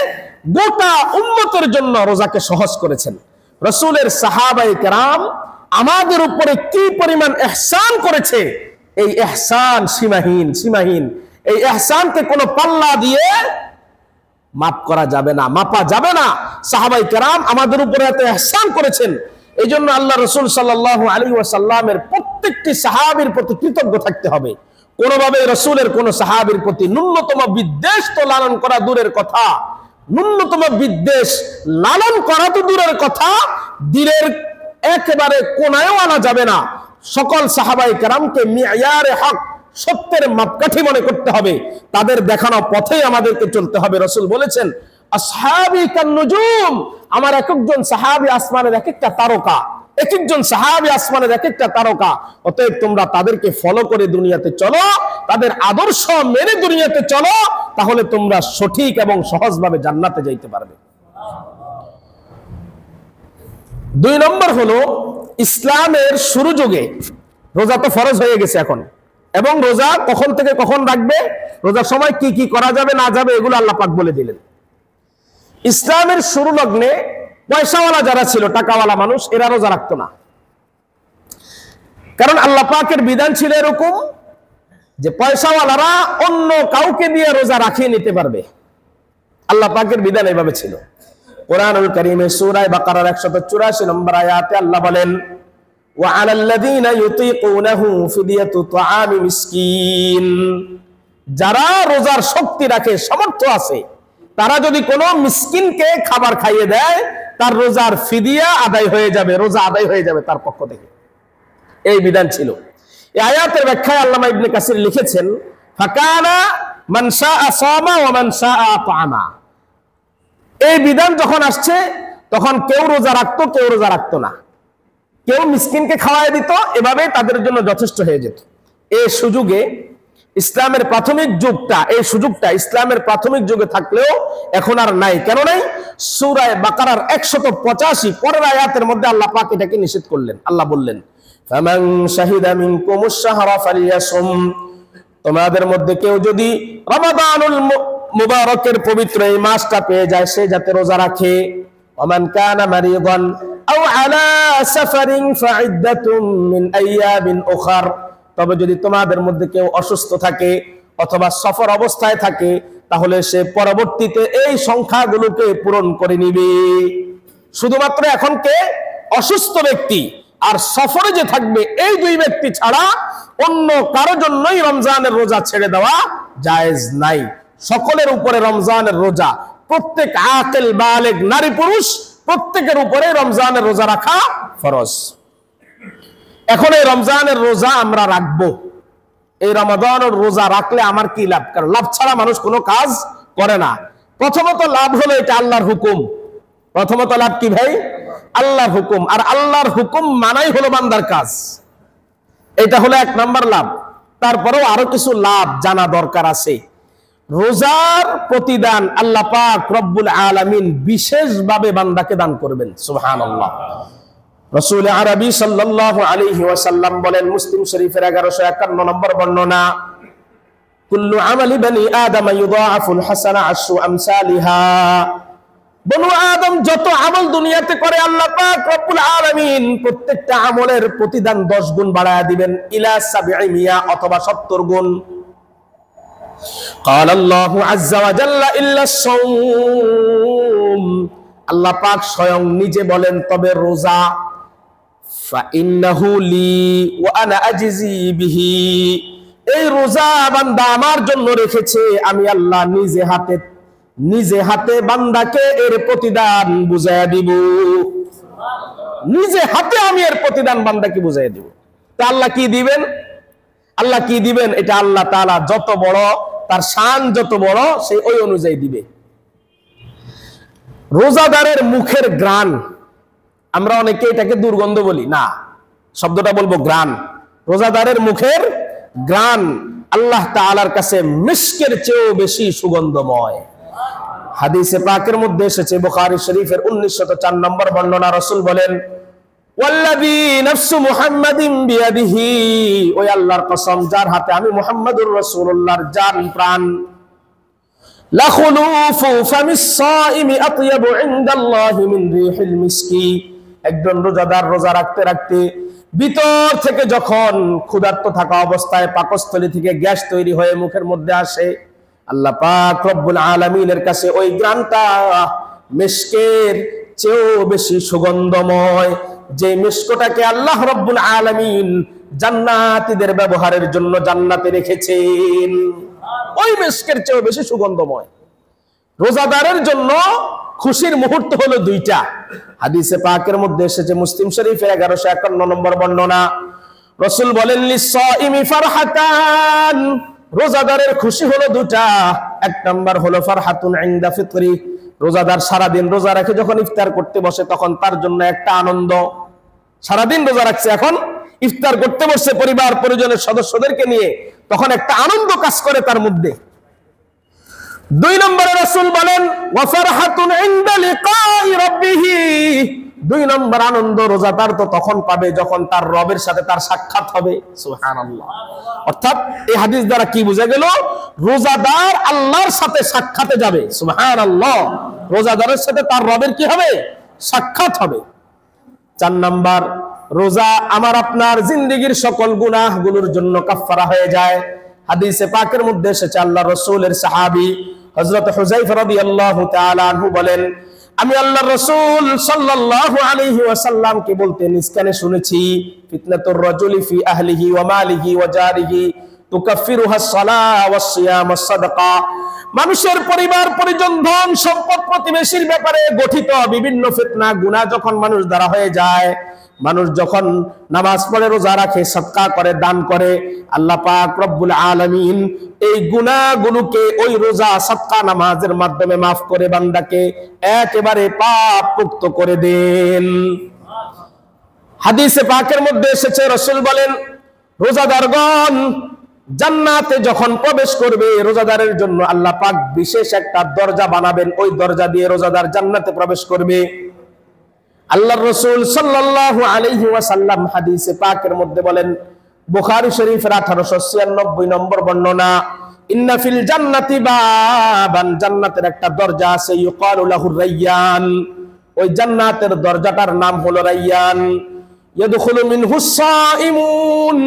A: গোটা উম্মতের জন্য রোজাকে সহজ করেছেন। রাসূলের সাহাবায়ে কেরাম আমাদের উপরে কি পরিমাণ ইহসান করেছে, এই ইহসান সীমাহীন, সীমাহীন। এই ইহসানকে কোনো পাল্লা দিয়ে মাপ করা যাবে না, মাপা যাবে না। সাহাবায়ে কেরাম আমাদের উপরে এত ইহসান করেছেন, এই জন্য আল্লাহ রাসূল সাল্লাল্লাহু আলাইহি ওয়াসাল্লামের প্রত্যেকটি সাহাবীর প্রতি কৃতজ্ঞ থাকতে হবে। কোনোভাবে রাসূলের কোন সাহাবীর প্রতি ন্যূনতম বিদ্বেষ তো লালন করা দূরের কথা, ন্যূনতম বিদ্বেষ লালন করা তো দূরের কথা, দিলের একেবারে কোনায়ও আনা যাবে না। সকল সাহাবায়ে কেরামকে মিয়ারে হক, সত্যের মাপকাঠি মনে করতে হবে, তাদের দেখানো পথেই আমাদেরকে চলতে হবে। রাসূল বলেছেন, আসহাবী কান্নুজুম, আমার এক একজন সাহাবী আসমানের এক একটা তারকা, এক একজন সাহাবী আসমানের এক একটা তারকা। অতএব তোমরা তাদেরকে ফলো করে দুনিয়াতে চলো, তাদের আদর্শ মেনে দুনিয়াতে চলো, তাহলে তোমরা সঠিক এবং সহজভাবে জান্নাতে যাইতে পারবে। 2 নম্বর হলো, ইসলামের শুরু যুগে রোজা তো ফরজ হয়ে গেছে এখন, এবং রোজা কখন থেকে কখন রাখবে, রোজার সময় কি কি করা যাবে না যাবে, এগুলো আল্লাহ পাক বলে দিলেন। ইসলামের শুরু লগ্নে পয়সাওয়ালা যারা ছিল, টাকাওয়ালা মানুষ, এরা রোজা রাখতো না। কারণ আল্লাহ পাকের বিধান ছিল এরকম যে পয়সাওয়ালারা অন্য কাউকে দিয়ে রোজা রাখিয়ে নিতে পারবে। আল্লাহ পাকের বিধান এইভাবে ছিল। কোরআনুল কারীমে সূরা বাকারার 184 নম্বর আয়াতে আল্লাহ বলেন, ওয়া আলাল্লাযীনা ইউতীকুনাহু ফিদিয়াতু তুআমি মিসকিন, যারা রোজার শক্তি রাখে, সামর্থ্য আছে, তারা যদি কোনো মিসকিনকে খাবার খাইয়ে দেয়, তার রোজার ফিদিয়া আদায় হয়ে যাবে, রোজা আদায় হয়ে যাবে তার পক্ষ থেকে। এই বিধান ছিল। এই আয়াতের ব্যাখ্যায় আল্লামা ইবনে কাসির লিখেছেন, ফাকানা মান শাআ সামা ওয়া মান শাআ আতআমা। এই বিধান যখন আসছে তখন কেউ রোজা রাখতো, কেউ রোজা রাখতো না, কেউ মিসকিনকে খাওয়াই দিত, এভাবে তাদের জন্য যথেষ্ট হয়ে যেত। এই সুযোগে ইসলামের প্রাথমিক যুগটা, এই সুযোগটা ইসলামের প্রাথমিক যুগে থাকলেও এখন আর নাই। কেন নাই? সূরা বাকারার 185 পরের আয়াতের মধ্যে আল্লাহ পাক এটাকে নিষেধ করলেন। আল্লাহ বললেন, ফামান শাহিদা মিনকুমুশ শাহরা ফালিয়াসুম, তোমাদের মধ্যে কেউ যদি রমাদানুল মুবারকের পবিত্র এই মাসটা পেয়ে যায়, সে যাতে রোজা রাখে। ওমান কানা মারিদান আও আলা সাফারিন ফাইদ্দাতুম মিন আইয়ামিন উখার, তবে যদি তোমাদের মধ্যে কেউ অসুস্থ থাকে অথবা সফর অবস্থায় থাকে, তাহলে সে পরবর্তীতে এই সংখ্যাগুলোকে পূরণ করে নিবে। শুধুমাত্র এখন কে? অসুস্থ ব্যক্তি আর সফরে যে থাকবে, এই দুই ব্যক্তি ছাড়া অন্য কারো জন্যই রমজানের রোজা ছেড়ে দেওয়া জায়েজ নাই। সকলের উপরে রমজানের রোজা, প্রত্যেক আকিল বালেগ নারী পুরুষ প্রত্যেকের উপরে রমজানের রোজা রাখা ফরজ। এখন এই রমজানের রোজা আমরা রাখবো। এই রমাদানের রোজা রাখলে আমার কি লাভ? কারণ লাভ ছাড়া মানুষ কোনো কাজ করে না। প্রথমত লাভ হলো এটা আল্লাহর হুকুম। প্রথমত লাভ কি ভাই? আল্লাহর হুকুম, আর আল্লাহর হুকুম মানাই হলো বান্দার কাজ। এটা হলো 1 নম্বর লাভ। তারপরেও আরো কিছু লাভ জানা দরকার আছে। রোজার প্রতিদান আল্লাহ পাক রব্বুল আলামিন বিশেষভাবে বান্দাকে দান করবেন। সুবহানাল্লাহ। রাসূল আরবি সাল্লাল্লাহু আলাইহি ওয়াসাল্লাম বলেন, মুসলিম শরীফের 1151 নম্বর বর্ণনা, কুল্লু আমালি বনি আদম ইউদাআফুল হাসানা আশরু আমসালিহা, বনু আদম যত আমল দুনিয়াতে করে আল্লাহ পাক রব্বুল আলামিন প্রত্যেকটা আমলের প্রতিদান 10 গুণ বাড়ায়া দিবেন, ইলা 700 অথবা 70 গুণ। قال الله عز وجل إلا الصوم, আল্লাহ পাক স্বয়ং নিজে বলেন, তবে রোজা, فإنه لي وأنا أجزي به, এই রোজা বান্দা আমার জন্য রেখেছে, আমি আল্লাহ নিজে হাতে বান্দাকে এর প্রতিদান বুঝাইয়া দিব। নিজে হাতে আমি এর প্রতিদান বান্দাকে বুঝাইয়া দিব। তা আল্লাহ কি দিবেন? আল্লাহ কি দিবেন? এটা আল্লাহ তাআলা যত বড়, তার শান যত বড়, সে ওই অনুযায়ী দিবে। রোজাদারের মুখের গ্রাণ, আমরা অনেকে এটাকে দুর্গন্ধ বলি না, শব্দটা বলবো গ্রাণ। রোজাদারের মুখের গ্রাণ আল্লাহ তাআলার কাছে মিস্কের চেয়েও বেশি সুগন্ধময়। হাদিসে পাকের মধ্যে এসেছে, বুখারী শরীফের 1904 নম্বর বর্ণনা, রাসূল বলেন, ওয়াল্লাযী নাফসু মুহাম্মাদিন বিয়াদিহি, ওই আল্লাহর কসম যার হাতে আমি মুহাম্মদুর রাসূলুল্লাহর জান প্রাণ, লাখুলুফু ফামিস সাইমি আতয়াবু ইনদাল্লাহি মিন রিহিল মিসকি, একজন রোজাদার রোজা রাখতে রাখতে ভিতর থেকে যখন ক্ষুধার্ত থাকা অবস্থায় পাকস্থলী থেকে গ্যাস তৈরি হয়ে মুখের মধ্যে আসে, আল্লাহ পাক রব্বুল আলামিনের কাছে ওই গ্রানটা মিশকের চেয়েও বেশি সুগন্ধময়। যে মিশকটাকে আল্লাহ রব্বুল আলামিন জান্নাতীদের ব্যবহারের জন্য জান্নাতে রেখেছেন, ওই মিশকের চেয়েও বেশি সুগন্ধময়। রোজাদারের জন্য খুশির মুহূর্ত হলো 2টা। হাদিসে পাকের মধ্যে এসেছে, মুসলিম শরীফের 1151 নম্বর বর্ণনা, রাসূল বলেন, লিস-সাইমি ফারহাতান, রোজাদারের খুশি হলো 2টা। 1 নাম্বার হলো ফারহাতুন ইনদা ফিতরি, রোজাদার সারাদিন রোজা রাখে যখন ইফতার করতে বসে তখন তার জন্য একটা আনন্দ। সারাদিন রোজা রাখছে, এখন ইফতার করতে বসে পরিবার পরিজনের সদস্যদেরকে নিয়ে, তখন একটা আনন্দ কাজ করে তার মধ্যে। 2 নম্বরে রাসূল বলেন, ওয়া ফারহাতুন ইনদা লিকাই রাব্বিহি, 2 নম্বর আনন্দ রোজাদার তো তখন পাবে যখন তার রবের সাথে তার সাক্ষাৎ হবে। সুবহানাল্লাহ। অর্থাৎ এই হাদিস দ্বারা কি বোঝা গেল? রোজাদার আল্লাহর সাথে সাক্ষাতে যাবে। সুবহানাল্লাহ। রোজাদারের সাথে তার রবের কি হবে? সাক্ষাৎ হবে। 4 নাম্বার, রোজা আমার আপনার জিন্দেগীর সকল গুনাহগুলোর জন্য কাফফারা হয়ে যায়। হাদিসে পাকের মধ্যে এসেছে, আল্লাহর রাসূলের সাহাবী হযরত হুযায়ফা রাদিয়াল্লাহু তাআলা আনহু বলেন, আমি আল্লাহর রাসূল সাল্লাল্লাহু আলাইহি ওয়াসাল্লাম কে বলতে নিষ্কানে শুনেছি, ফিতনাতুর রাজুলি ফি আহলিহি ওয়া মালিহি ওয়া জারিহি তুকাফিরুহা আস-সালাহ ওয়াস সিয়াম ওয়াস সাদাকা, মানুষের পরিবার পরিজন ধন সম্পদ প্রতিবেশীর ব্যাপারে গঠিত বিভিন্ন ফিতনা গুনাহ যখন মানুষ দ্বারা হয়ে যায়, মানুষ যখন নামাজ পড়ে, রোজা রাখে, সদকা করে, দান করে, আল্লাহ পাক রব্বুল আলামিন এই গুনাহগুলোকে ওই রোজা, সদকা, নামাজের মাধ্যমে মাফ করে বান্দাকে একেবারে পাপ মুক্ত করে দেন। হাদিসে পাকের মধ্যে এসেছে, রাসূল বলেন, রোজাদারগণ জান্নাতে যখন প্রবেশ করবে, রোজাদারের জন্য আল্লাহ পাক বিশেষ একটা দরজা বানাবেন, ওই দরজা দিয়ে রোজাদার জান্নাতে প্রবেশ করবে। আল্লাহর রাসূল সাল্লাল্লাহু আলাইহি ওয়াসাল্লাম হাদিসে পাকের মধ্যে বলেন, বুখারী শরীফের 1896 নম্বর বর্ণনা, ইন্না ফিল জান্নাতি বাবান, জান্নাতের একটা দরজা আছে, ইউকালু লাহুর রায়্যান, ওই জান্নাতের দরজাটার নাম হলো রায়্যান। ইয়াদখুলু মিনহুস সাইমুন,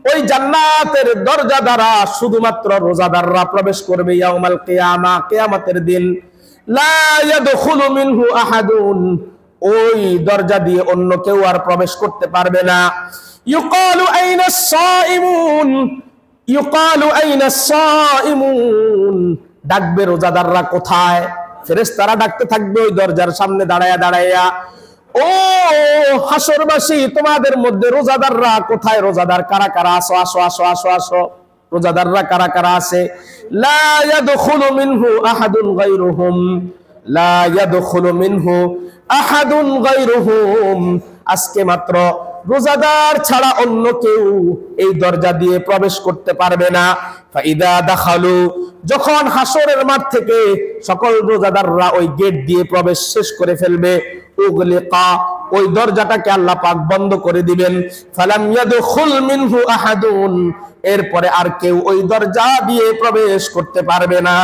A: ওই জান্নাতের দরজা দ্বারা শুধুমাত্র রোজাদাররা প্রবেশ করবে ইয়াউমাল কিয়ামা, কিয়ামতের দিন। লা ইয়াদখুলু মিনহু আহাদুন, ওই দরজা দিয়ে অন্য কেউ আর প্রবেশ করতে পারবে না। ইউকালু আইনাস সাইমুন, ইউকালু আইনাস সাইমুন, ডাকবে রোজাদাররা কোথায়? ফেরেশতারা ডাকতে থাকবে ওই দরজার সামনে দাঁড়ায়া দাঁড়ায়া, ও হাসরবাসী, তোমাদের মধ্যে রোজাদাররা কোথায়? রোজাদার কারা কারা আসো, আসো, আসো, আসো, আসো। রোজাদাররা কারা কারা আছে? লা ইয়াদখুলু মিনহু আহাদুন গায়রুহুম, লা ইয়াদখুলু মিনহু আহাদুন গায়রুহুম, আজকে মাত্র রোজাদার ছাড়া অন্য কেউ এই দরজা দিয়ে প্রবেশ করতে পারবে না। ফাইদা দাখালু, যখন হাসরের মাঠ থেকে সকল রোজাদাররা ওই গেট দিয়ে প্রবেশ শেষ করে ফেলবে, উগলিকা, ওই দরজাটাকে আল্লাহ পাক বন্ধ করে দিবেন। ফালাম ইয়াদখুল মিনহু আহাদুন, এরপরে আর কেউ ওই দরজা দিয়ে প্রবেশ করতে পারবে না।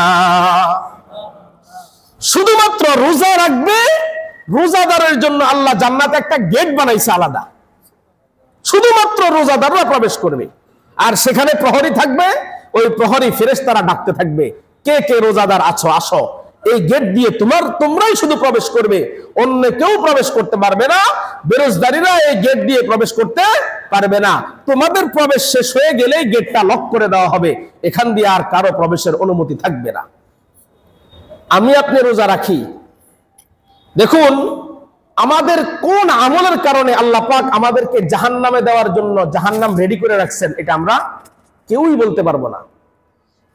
A: শুধুমাত্র রোজা রাখবে রোজাদারের জন্য আল্লাহ জান্নাতে একটা গেট বানাইছে আলাদা, শুধুমাত্র রোজাদাররা প্রবেশ করবে। আর সেখানে প্রহরী থাকবে, ওই প্রহরী ফেরেশতারা ডাকতে থাকবে, কে কে রোজাদার আছো, আসো। এই গেট দিয়ে তোমরাই শুধু প্রবেশ করবে, অন্য কেউ প্রবেশ করতে পারবে না। বেরোজদারিরা এই গেট দিয়ে প্রবেশ করতে পারবে না। তোমাদের প্রবেশ শেষ হয়ে গেলে গেটটা লক করে দেওয়া হবে, এখান দিয়ে আর কারো প্রবেশের অনুমতি থাকবে না। আমি আপনি রোজা রাখি, দেখুন আমাদের কোন আমলের কারণে আল্লাহ পাক আমাদেরকে জাহান্নামে দেওয়ার জন্য জাহান্নাম রেডি করে রাখছেন, এটা আমরা কেউই বলতে পারবো না।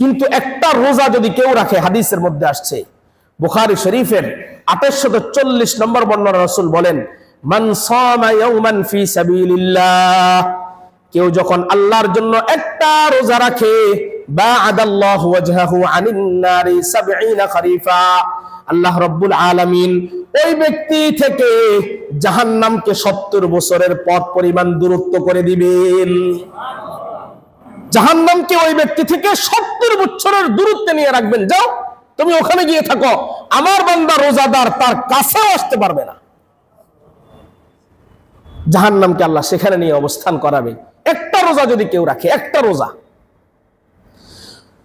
A: কিন্তু একটা রোজা যদি কেউ রাখে, হাদিসের মধ্যে আসছে, বুখারী শরীফের 2840 নম্বর বর্ণনা, রাসূল বলেন, মান সামা ইয়াওমান ফি সাবিলিল্লাহ, কেউ যখন আল্লাহর জন্য একটা রোজা রাখে, বা'আদাল্লাহু ওয়াজহাহু আনিন নারি 70 খরিফা, আল্লাহ রাব্বুল আলামিন ওই ব্যক্তি থেকে জাহান্নামকে 70 বছরের পথ পরিমাণ দূরত্ব করে দিবেন। জাহান্নামকে ওই ব্যক্তি থেকে 70 বছরের দূরত্বে নিয়ে রাখবেন, যাও তুমি ওখানে গিয়ে থাকো, আমার বান্দা রোজাদার তার কাছেও আসতে পারবে না। জাহান্নামকে আল্লাহ সেখানে নিয়ে অবস্থান করাবে। একটা রোজা যদি কেউ রাখে, একটা রোজা,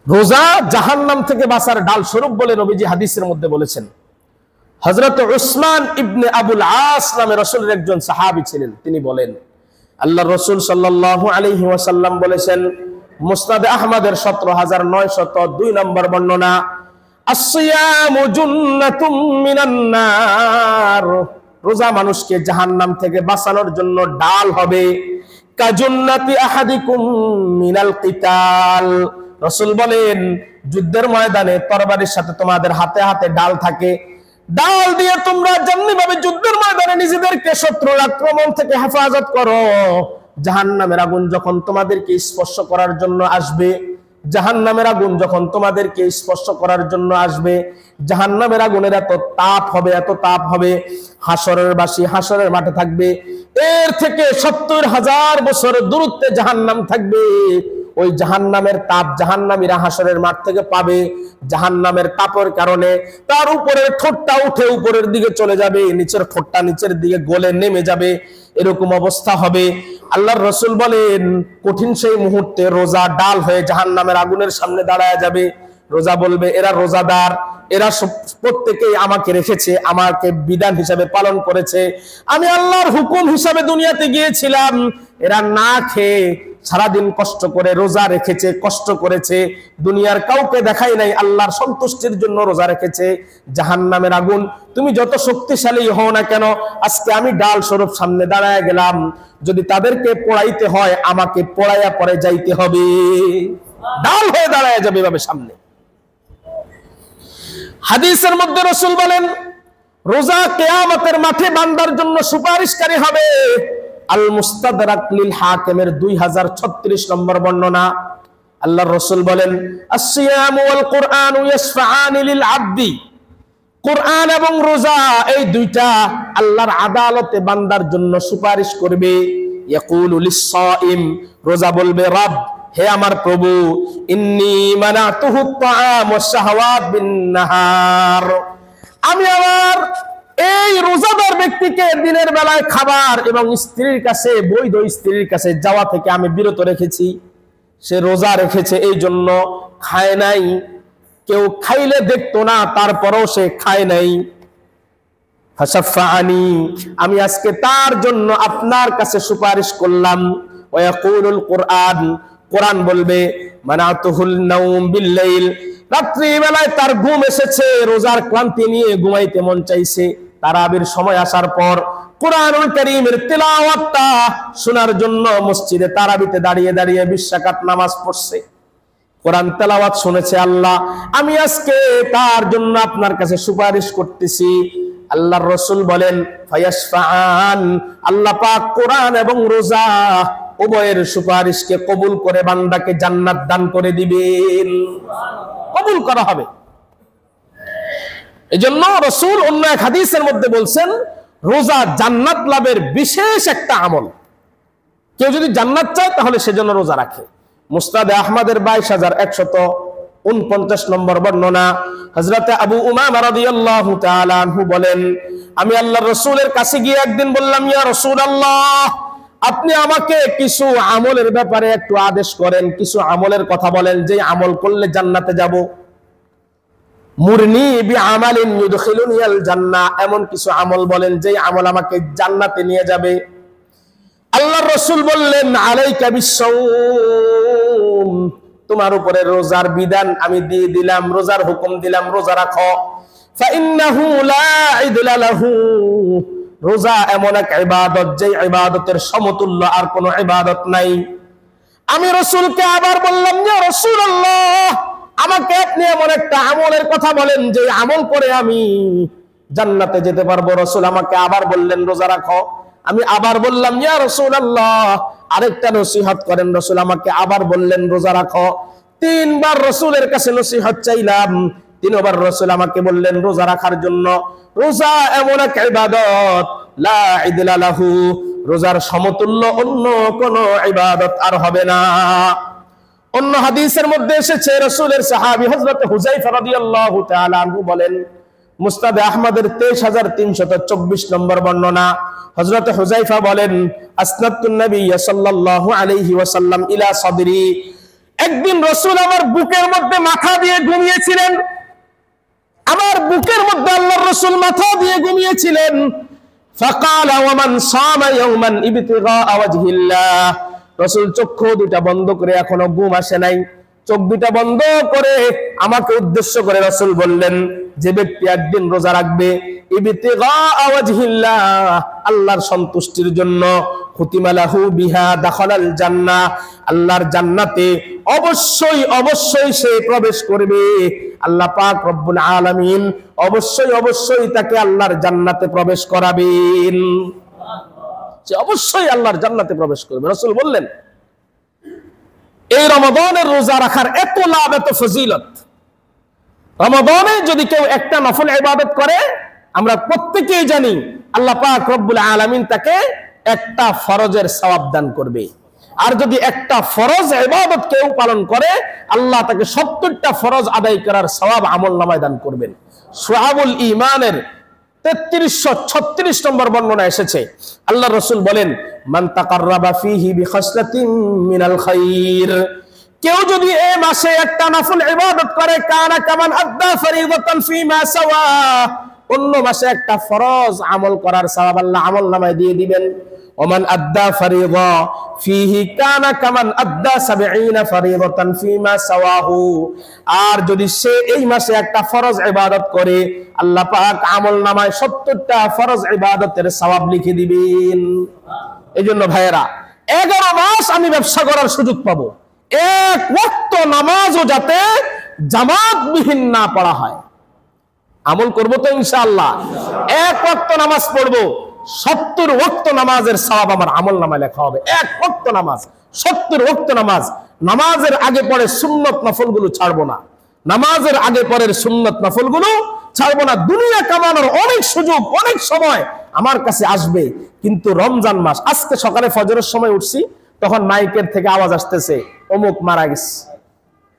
A: রোজা জাহান্নাম থেকে বাঁচার ডাল স্বরূপ বলে নবীজি হাদিসের মধ্যে বলেছেন। হযরত উসমান ইবনে আবুল আস নামে রাসূলের একজন সাহাবী ছিলেন, তিনি বলেন, আল্লাহর রাসূল সাল্লাল্লাহু আলাইহি ওয়াসাল্লাম বলেছেন, মুসনাদ আহমদের 17902 নম্বর বর্ণনা, আসসিয়ামু জুন্নাতুম মিনান নার, রোজা মানুষকে জাহান্নাম থেকে বাঁচানোর জন্য ডাল হবে। কাজুন্নাতি আহাদিকুম মিনাল কিতাল, রাসূল বলেন, যুদ্ধের ময়দানে তরবারির সাথে তোমাদের হাতে হাতে ডাল থাকে, ডাল দিয়ে তোমরা যেমনি ভাবে যুদ্ধের ময়দানে নিজেদেরকে শত্রুর আক্রমণ থেকে হেফাজত করো, জাহান্নামের আগুন যখন তোমাদেরকে স্পর্শ করার জন্য আসবে, জাহান্নামের আগুন যখন তোমাদেরকে স্পর্শ করার জন্য আসবে, জাহান্নামের আগুনের এত তাপ হবে, এত তাপ হবে, হাসরের বাসী হাসরের মাঠে থাকবে, এর থেকে 70,000 বছর দূরত্বে জাহান্নাম থাকবে। ওই জাহান্নামের তাপ জাহান্নামীরা হাসরের মাঠ থেকে পাবে। জাহান্নামের তাপের কারণে তার উপরের ঠোঁটটা উঠে উপরের দিকে চলে যাবে, নিচের ঠোঁটটা নিচের দিকে গলে নেমে যাবে, এরকম অবস্থা হবে। আল্লাহর রাসূল বলেন, কঠিন সেই মুহূর্তে রোজা ডাল হয়ে জাহান্নামের আগুনের সামনে দাঁড়ায় যাবে। রোজা বলবে, এরা রোজাদার, এরা প্রত্যেকেই আমাকে রেখেছে, আমাকে বিধান হিসাবে পালন করেছে, আমি আল্লাহর হুকুম হিসাবে দুনিয়াতে গিয়েছিলাম, এরা না খেয়ে সারাদিন কষ্ট করে রোজা রেখেছে, কষ্ট করেছে, দুনিয়ার কাউকে দেখাই নাই, আল্লাহর সন্তুষ্টির জন্য রোজা রেখেছে, জাহান্নামের আগুন তুমি যত শক্তিশালী হও না কেন, আজকে আমি ডাল স্বরূপ সামনে দাঁড়ায় গেলাম, যদি তাদেরকে পোড়াইতে হয় আমাকে পোড়াইয়া পরে যাইতে হবে, ডাল হয়ে দাঁড়ায় যাবে এভাবে সামনে। হাদিসের মধ্যে রাসূল বলেন রোজা কিয়ামতের মাঠে বান্দার জন্য সুপারিশকারী হবে। আল মুস্তাদরাক লিল হাকিমের 2036 নম্বর বর্ণনা। আল্লাহর রাসূল বলেন আস-সিয়াম ওয়াল কুরআন ইয়াশফাআনি লিল আবদি, কুরআন এবং রোজা এই দুইটা আল্লাহর আদালতে বান্দার জন্য সুপারিশ করবে। ইয়াকুলু লিস-সাইম, রোজা বলবে রব হে আমার প্রভু, ইন্নী মানাতুহু আত-তাআম ওয়াশ-শাহওয়াত বিন-নাহার, আমি আমার এই রোজাদার ব্যক্তিকে দিনের বেলায় খাবার এবং স্ত্রীর কাছে, বৈধ স্ত্রীর কাছে যাওয়া থেকে আমি বিরত রেখেছি। সে রোজা রেখেছে এই জন্য খায় নাই, কেউ খাইলে দেখতো না তারপরও সে খায় নাই। ফাশাফাআনি, আমি আজকে তার জন্য আপনার কাছে সুপারিশ করলাম। ওয়ায়াকুলুল কুরআন, কোরআন বলবে মানাতুহুল নাওম বিল-লাইল, রাত্রি বেলায় তার ঘুম এসেছে, রোজার ক্লান্তি নিয়ে ঘুমাইতে মন চাইছে, তারাবির সময় আসার পর কুরআনুল কারীমের তিলাওয়াতটা শোনার জন্য মসজিদে তারাবিতে দাঁড়িয়ে দাঁড়িয়ে 20 রাকাত নামাজ পড়ছে, কোরআন তেলাওয়াত শুনেছে। আল্লাহ আমি আজকে তার জন্য আপনার কাছে সুপারিশ করতেছি। আল্লাহর রাসূল বলেন ফায়াশফাআন, আল্লাহ পাক কোরআন এবং রোজা উভয়ের সুপারিশকে কবুল করে বান্দাকে জান্নাত দান করে দিবেন, কবুল করা হবে। এজন্য রাসূল অন্য এক হাদিসের মধ্যে বলছেন রোজা জান্নাত লাভের বিশেষ একটা আমল, কেউ যদি জান্নাত চায় তাহলে সেজন্য রোজা রাখে। মুসনাদে আহমদের 22,149 নম্বর বর্ণনা। হযরতে আবু উমামা রাদিয়াল্লাহু তাআলা আনহু বলেন আমি আল্লাহর রাসূলের কাছে গিয়ে একদিন বললাম, ইয়া রাসূলুল্লাহ, আপনি আমাকে কিছু আমলের ব্যাপারে একটু আদেশ করেন, কিছু আমলের কথা বলেন যে আমল করলে জান্নাতে যাব। মুরনি বিআমালিন ইউদখিলুনি আল জান্নাহ, এমন কিছু আমল বলেন যে আমল আমাকে জান্নাতে নিয়ে যাবে। আল্লাহর রাসূল বললেন আলাইকা বিস-সাওম, তোমার উপরে রোজার বিধান আমি দিয়ে দিলাম, রোজার হুকুম দিলাম, রোজা রাখো। ফাইন্নাহু লা ইদলা লাহু, রোজা এমন এক ইবাদত যে ইবাদতের সমতুল্য আর কোনো ইবাদত নাই। আমি রাসূলকে আবার বললাম, ইয়া রাসূলুল্লাহ, আমাকে আপনি এমন একটা আমলের কথা বলেন যে আমল করে আমি জান্নাতে যেতে পারবো। রাসূল আমাকে আবার বললেন রোজা রাখো। আমি আবার বললাম, ইয়া রাসূলুল্লাহ, আরেকটা নসিহত করেন। রাসূল আমাকে আবার বললেন রোজা রাখো। 3 বার রাসূলের কাছে নসিহত চাইলাম, 3 বার রাসূল আমাকে বললেন রোজা রাখার জন্য। রোজা এমন এক ইবাদত লা ইদলা লাহু, রোজার সমতুল্য অন্য কোন ইবাদত আর হবে না। অন্য হাদিসের মধ্যে এসেছে রাসূলের সাহাবী হযরত হুযায়ফা রাদিয়াল্লাহু তাআলা আনহু বলেন, মুসনাদে আহমদের 23,324 নম্বর বর্ণনা। হযরত হুযায়ফা বলেন আসনাদতুন নবী সাল্লাল্লাহু আলাইহি ওয়াসাল্লাম ইলা সাদরি, একদিন রাসূল আমার বুকের মধ্যে মাথা দিয়ে ঘুমিয়েছিলেন, আমার বুকের মধ্যে আল্লাহর রাসূল মাথা দিয়ে ঘুমিয়েছিলেন। ফাকালা ওয়া মান সামা ইয়াওমান ইবতিগা ওয়াজহিল্লাহ, রাসূল চক্ষু দুটা বন্ধ করে, এখনো ঘুম আসে নাই, চোখ দুটা বন্ধ করে আমাকে উদ্দেশ্য করে রাসূল বললেন, যে ব্যক্তি একদিন রোজা রাখবে ইবতিগা ওয়াজহিল্লাহ, আল্লাহর সন্তুষ্টির জন্য, খুতিমা লাহু বিহা দাখালাল জান্নাহ, আল্লাহর জান্নাতে অবশ্যই অবশ্যই সে প্রবেশ করবে। আল্লাহ পাক রব্বুল আলামিন অবশ্যই অবশ্যই তাকে আল্লাহর জান্নাতে প্রবেশ করাবেন, সে অবশ্যই আল্লাহর জান্নাতে প্রবেশ করবে। রাসূল বললেন এই রমাদানের রোজা রাখার এত লাভ, এত ফজিলত, রমাদানে যদি কেউ একটা নফল ইবাদত করে, আমরা প্রত্যেকেই জানি আল্লাহ পাক রব্বুল আলামিন তাকে একটা ফরজের সওয়াব দান করবে। আর যদি একটা ফরজ ইবাদত কেউ পালন করে, আল্লাহ তাকে 70টা ফরজ আদায় করার সওয়াব আমলনামায় দান করবেন। শুআবুল ঈমানের 3336 নম্বর বর্ণনা এসেছে, আল্লাহর রাসূল বলেন মান তাকাররাবা ফীহি বিখাসলাতিন মিনাল খায়র, কেউ যদি এই মাসে একটা নফল ইবাদত করে, কানা কামান আদ্দা ফরিদাতান ফীমা সাওয়া, অন্য মাসে একটা ফরজ আমল করার সওয়াব আল্লাহ আমলনামায় দিয়ে দিবেন। ওমান আদ্দা ফারিদা ফিহি কানা কামান আদ্দা 70 ফারিদাতান ফিমা সাওয়াহু। আর যদি সে এই মাসে একটা ফরজ ইবাদত করে, আল্লাহ পাক আমলনামায় 70টা ফরজ ইবাদতের সওয়াব লিখে দিবেন। এইজন্য ভাইয়েরা 11 মাস আমি ব্যবসা করার সুযোগ পাবো, এক ওয়াক্ত নামাজও যাতে জামাতবিহীন না পড়া হয়। আমল করব তো ইনশাআল্লাহ, এক ওয়াক্ত নামাজ পড়বো, 70 ওয়াক্ত নামাজের সওয়াব আমার আমলনামায় লেখা হবে। এক ওয়াক্ত নামাজ, 70 ওয়াক্ত নামাজ। নামাজের আগে পরে সুন্নত নফলগুলো ছাড়বো না, নামাজের আগে পরের সুন্নত নফলগুলো ছাড়বো না। দুনিয়া কামানোর অনেক সুযোগ, অনেক সময় আমার কাছে আসবে, কিন্তু রমজান মাস। আজকে সকালে ফজরের সময় উঠছি, তখন মাইকের থেকে আওয়াজ আসতেছে অমুক মারা গেছে।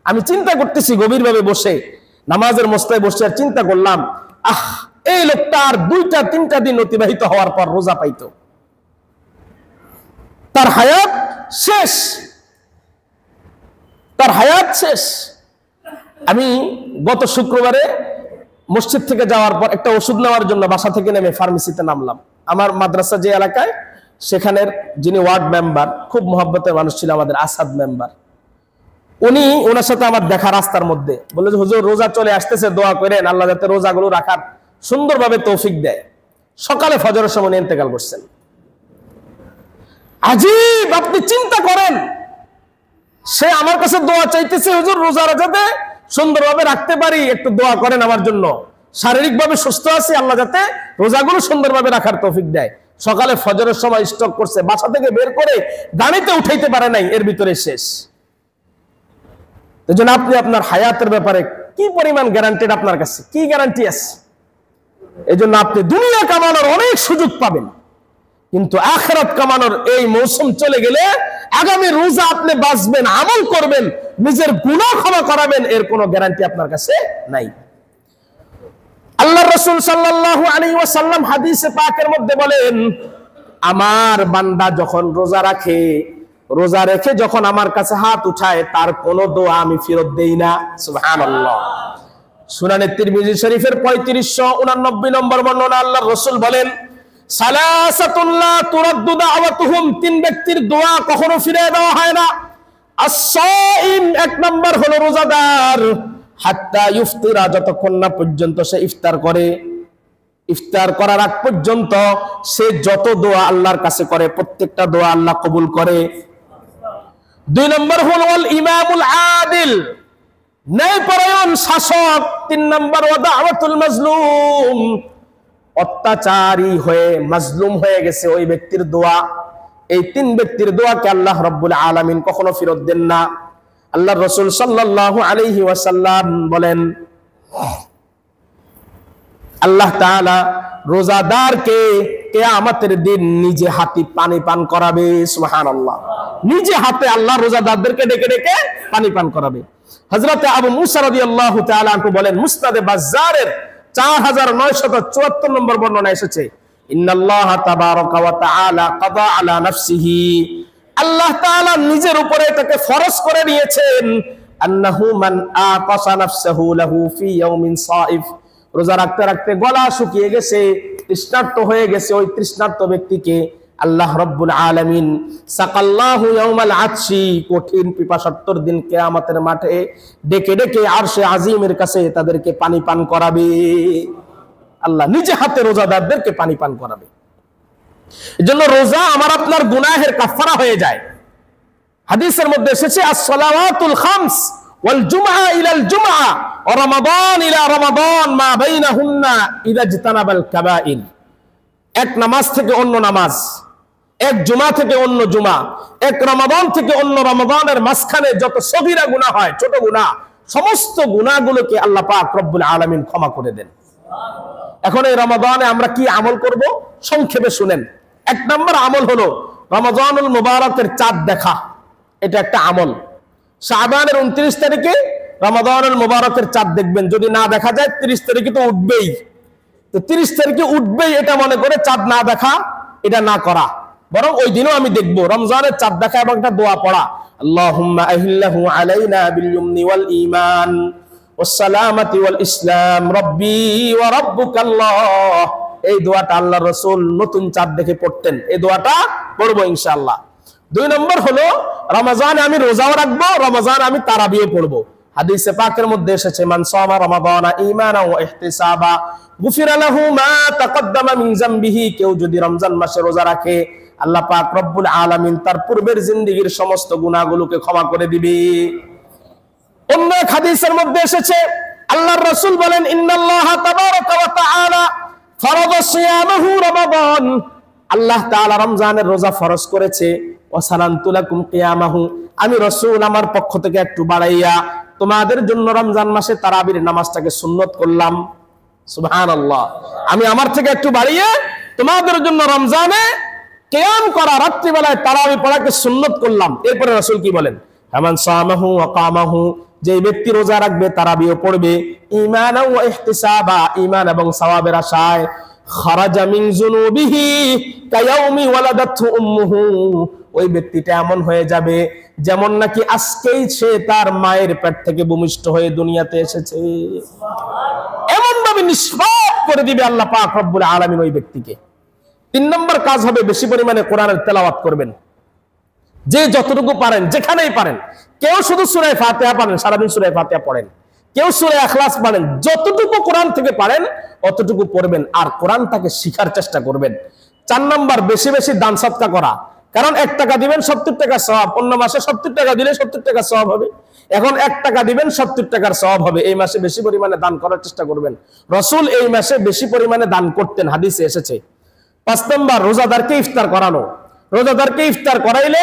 A: আমি চিন্তা করতেছি গভীরভাবে বসে, নামাজের মস্তায় বসে আর চিন্তা করলাম, এই লোকটা আর 2-3টা দিন অতিবাহিত হওয়ার পর রোজা পাইতো, তার হায়াত শেষ, তার হায়াত শেষ। আমি গত শুক্রবারে মসজিদ থেকে যাওয়ার পর একটা ওষুধ নেওয়ার জন্য বাসা থেকে নেমে ফার্মেসিতে নামলাম। আমার মাদ্রাসা যে এলাকায়, সেখানের যিনি ওয়ার্ড মেম্বার, খুব মহব্বতের মানুষ ছিল আমাদের, আসাদ মেম্বার, ওনার সাথে আমার দেখা রাস্তার মধ্যে। বলে যে হুজুর রোজা চলে আসতেছে, দোয়া করেন আল্লাহ যাতে রোজাগুলো রাখার সুন্দরভাবে তৌফিক দেয়। সকালে ফজরের সময় ইন্তেকাল করছেন। আজীব, আপনি চিন্তা করেন, সে আমার কাছে দোয়া চাইতেছে, হুজুর রোজারা যাতে সুন্দরভাবে রাখতে পারি, একটু দোয়া করেন আমার জন্য, শারীরিকভাবে সুস্থ আছি, আল্লাহ যাতে রোজাগুলো সুন্দরভাবে রাখার তৌফিক দেয়। সকালে ফজরের সময় স্টক করছে, বাসা থেকে বের করে গাড়িতে উঠাইতে পারে নাই, এর ভিতরে শেষ। এজন্য আপনি আপনার হায়াতের ব্যাপারে কি পরিমাণ গ্যারান্টেড, আপনার কাছে কি গ্যারান্টি আছে? এজন্য আপনি দুনিয়া কামানোর অনেক সুযোগ পাবেন, কিন্তু আখিরাত কামানোর এই মৌসুম চলে গেলে আগামী রোজা আপনি বাঁচবেন, আমল করবেন, নিজের গুনাহ ক্ষমা করাবেন, এর কোনো গ্যারান্টি আপনার কাছে নাই। আল্লাহর রাসূল সাল্লাল্লাহু আলাইহি ওয়াসাল্লাম হাদিসে পাকের মধ্যে বলেন, আমার বান্দা যখন রোজা রাখে, রোজা রেখে যখন আমার কাছে হাত উঠায়, তার কোনো দোয়া আমি ফেরত দেই না। সুবহানাল্লাহ। সুনানে তিরমিজি শরীফের 3589 নম্বর বর্ণনা, আল্লাহর রাসূল বলেন, সালাসাতুন লা তুরাদ্দু দাওয়াতুহুম, 3 ব্যক্তির দোয়া কখনো ফিরে দেওয়া হয় না। আস-সাইম, 1 নম্বর হলো রোজাদার, হাত্তা ইফতিরা, যতক্ষণ না পর্যন্ত সে ইফতার করে, ইফতার করার আগ পর্যন্ত সে যত দোয়া আল্লাহর কাছে করে, প্রত্যেকটা দোয়া আল্লাহ কবুল করে। 2 নম্বর হলো আল ইমামুল আদিল, ন্যায়পরায়ণ শাসক। 3 নম্বর ওয়া দাওয়াতুল মাজলুম, অত্যাচারী হয়ে মাজলুম হয়ে গেছে ওই ব্যক্তির দোয়া। এই 3 ব্যক্তির দোয়াকে আল্লাহ রাব্বুল আলামিন কখনো ফেরত দেন না। আল্লাহর রাসূল সাল্লাল্লাহু আলাইহি ওয়াসাল্লাম বলেন, আল্লাহ তাআলা রোজাদারকে কিয়ামতের দিন নিজে হাতে পানি পান করাবে। সুবহানাল্লাহ। নিজে হাতে আল্লাহ রোজাদারদেরকে ডেকে ডেকে পানি পান করাবে। হযরত আবু মুসা রাদিয়াল্লাহু তাআলা আনহু বলেন, মুসনাদে বাজ্জারের 4974 নম্বর বর্ণনা এসেছে, ইন্নাল্লাহা তাবারাকা ওয়া তাআলা কাদা আলা নাফসিহি, আল্লাহ তাআলা নিজের উপরে এটাকে ফরজ করে নিয়েছেন, আন্নাহু মান আতাসা নাফসাহু লাহু ফি ইয়াউমিন সাইফ, রোজা রাখতে রাখতে গলা শুকিয়ে গেছে, তৃষ্ণার্ত হয়ে গেছে, ওই তৃষ্ণার্ত ব্যক্তিকে আল্লাহ রাব্বুল আলামিন সাকাল্লাহু ইয়াউমাল আতশি, কঠিন পিপাসার্তর দিন কিয়ামতের মাঠে ডেকে ডেকে আরশে আজিমের কাছে তাদেরকে পানি পান করাবে। আল্লাহ নিজে হাতে রোজাদারদেরকে পানি পান করাবে। এজন্য রোজা আমার আপনার গুনাহের কাফারা হয়ে যায়। হাদিসের মধ্যে এসেছে, আস-সালাওয়াতুল খামস ওয়াল জুমআ ইলাল জুমআ ওয়া রমাদান ইলা রমাদান মা বাইনাহুন্না ইযা ইজতানাবাল কাবাইর, এক নামাজ থেকে অন্য নামাজ, এক জুমা থেকে অন্য জুমা, এক রমাদান থেকে অন্য রমাদানের মাঝখানে যত সগীরা গুনাহ হয়, ছোট গুনাহ, সমস্ত গুনাহগুলোকে আল্লাহ পাক রব্বুল আলামিন ক্ষমা করে দেন। এখন এই রমাদানে আমরা কি আমল করব সংক্ষেপে শুনেন। 1 নম্বর আমল হলো রমজানুল মুবারকের চাঁদ দেখা, এটা একটা আমল। শাবানের 29 তারিখে রমজানুল মুবারকের চাঁদ দেখবেন, যদি না দেখা যায় 30 তারিখে তো উঠবেই, তো 30 তারিখে উঠবেই এটা মনে করে চাঁদ না দেখা, এটা না করা, বরং ওই দিনও আমি দেখব রমজানের চাঁদ দেখা এবং একটা দোয়া পড়া, আল্লাহুম্মা আহিল্লাহু আলাইনা বিল ইয়ুমনি ওয়াল ঈমান ওয়াস সালামাতি ওয়াল ইসলাম রব্বি ওয়া রাব্বুকাল্লাহ এই দোয়াটা আল্লাহ রাসূল নতুন চাঁদ দেখে পড়তেন। এই দোয়াটা পড়বো ইনশাআল্লাহ। 2 নম্বর হলো রমজানে আমি রোজাও রাখবো, রমজানে আমি তারাবিও পড়বো। হাদিসে পাকের মধ্যে এসেছে, মান সামা রমাদানা ঈমানান ওয়া ইহতিসাবা গুফিরা লাহু মা তাকদ্দামা মিন যামবিহি। কেউ যদি রমজান মাসে রোজা রাখে, আল্লাহ পাক রব্বুল আলামিন তার পূর্বের জিন্দেগীর সমস্ত গুনাহগুলোকে ক্ষমা করে দিবে। অন্য এক হাদিসের মধ্যে এসেছে, আল্লাহর রাসূল বলেন, ইন্নাল্লাহা তাবারাকা ওয়া তাআলা ফারাদা সিয়ামাহু রমাদান। আল্লাহ তাআলা রমজানের রোজা ফরজ করেছে। ওয়া সালানতু লাকুম কিয়ামাহু, আমি রাসূল আমার পক্ষ থেকে একটু বাড়াইয়া তোমাদের জন্য রমজান মাসে তারাবির নামাজটাকে সুন্নত করলাম। সুবহানাল্লাহ, আমি আমার থেকে একটু বাড়িয়ে তোমাদের জন্য রমজানে কিয়াম করা, রাত্রিবেলায় তারাবি পড়াকে সুন্নত করলাম। এরপরে রাসূল কি বলেন, হামান সামাহু ওয়া কামাহু, যে ব্যক্তি রোজা রাখবে তারাবিও পড়বে, ঈমানান ওয়া ইহতিসাবা, ঈমান এবং সওয়াবের আশায়, খারাজা মিন যুনুবিহি কায়াউমি ওয়ালাদাতহু উম্মুহু, ওই ব্যক্তিটা এমন হয়ে যাবে যেমন নাকি আজকেই সে তার মায়ের পেট থেকে ভূমিষ্ঠ হয়ে দুনিয়াতে এসেছে। এমন ভাবে নিষ্পাপ করে দিবে আল্লাহ পাক রব্বুল আলামিন ওই ব্যক্তিকে। 3 নম্বর কাজ হবে, বেশি পরিমাণে কোরআনের তেলাওয়াত করবেন। যে যতটুকু পারেন, যেখানেই পারেন। কেউ শুধু সূরা ফাতিহা পারেন, সারাদিন সূরা ফাতিহা পড়েন। কেউ সূরা ইখলাস পারেন, যতটুকু কোরআন থেকে পারেন অতটুকু পড়বেন, আর কোরআনটাকে শিখার চেষ্টা করবেন। 4 নম্বর, বেশি বেশি দান সদকা করা। কারণ 1 টাকা দিবেন 70 টাকা সওয়াব, অন্য মাসে 70 টাকা দিলে 70 টাকা সওয়াব হবে। এখন 1 টাকা দিবেন 70 টাকার সওয়াব হবে। এই মাসে বেশি পরিমাণে দান করার চেষ্টা করবেন। রাসূল এই মাসে বেশি পরিমাণে দান করতেন, হাদিসে এসেছে। 5 নম্বর, রোজাদারকে ইফতার করানো। রোজাদারকে ইফতার করাইলে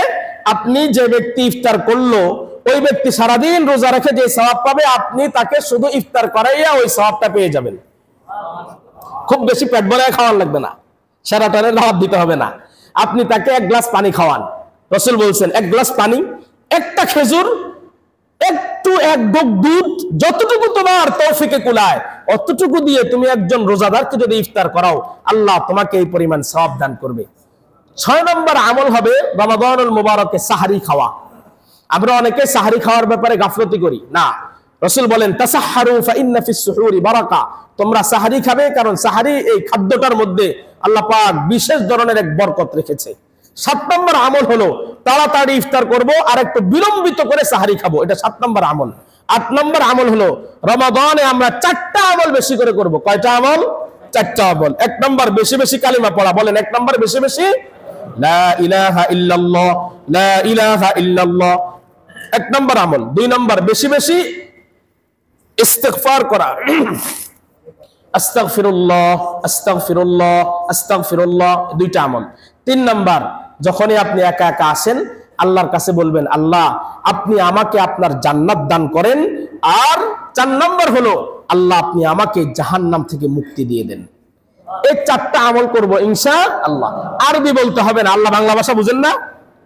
A: আপনি যে ব্যক্তি ইফতার করলো, ওই ব্যক্তি সারাদিন রোজা রেখে যে সওয়াব পাবে, আপনি তাকে শুধু ইফতার করাইয়া ওই সওয়াবটা পেয়ে যাবেন। খুব বেশি পেট ভরে খাওয়ান লাগবে না, সেরাটনের দাওয়াত দিতে হবে না। আপনি তাকে 1 গ্লাস পানি খাওয়ান। রাসূল বলছেন 1 গ্লাস পানি, 1টা খেজুর, একটু 1 গোগ দুধ, যতটুকু তোমার তৌফিকে কুলায় অতটুকু দিয়ে তুমি একজন রোজাদারকে যদি ইফতার করাও, আল্লাহ তোমাকে এই পরিমাণ সওয়াব দান করবে। 6 নম্বর আমল হবে রমাদানুল মুবারকে সাহারি খাওয়া। আমরা অনেকে সাহারি খাওয়ার ব্যাপারে গাফলতি করি না। রাসূল বলেন, তাসাহহারু ফা ইন্না ফিস সুহুরি বারাকা, তোমরা সাহারি খাবে, কারণ সাহারি এই খাদ্যটার মধ্যে আল্লাহ পাক বিশেষ ধরনের এক বরকত রেখেছে। 7 নম্বর আমল হলো তাড়াতাড়ি ইফতার করব আর একটু বিলম্বিত করে সাহারি খাবো, এটা 7 নম্বর আমল। 8 নম্বর আমল হলো রমাদানে আমরা 4টা আমল বেশি করে করব। কয়টা আমল? 4টা আমল। 1 নম্বর, বেশি বেশি কালিমা পড়া। বলেন 1 নম্বর, বেশি বেশি লা ইলাহা ইল্লাল্লাহ, লা ইলাহা ইল্লাল্লাহ, 1 নম্বর আমল। 2 নম্বর, বেশি বেশি ইস্তিগফার করা, আস্তাগফিরুল্লাহ আস্তাগফিরুল্লাহ আস্তাগফিরুল্লাহ, 2টা আমল। 3 নম্বর, যখনই আপনি একা একা আসেন আল্লাহর কাছে বলবেন, আল্লাহ আপনি আমাকে আপনার জান্নাত দান করেন। আর 4 নম্বর হলো, আল্লাহ আপনি আমাকে জাহান্নাম থেকে মুক্তি দিয়ে দেন। এই 4টা আমল করব ইনশাআল্লাহ। আরবি বলতে হবে না, আল্লাহ বাংলা ভাষা বুঝেন না?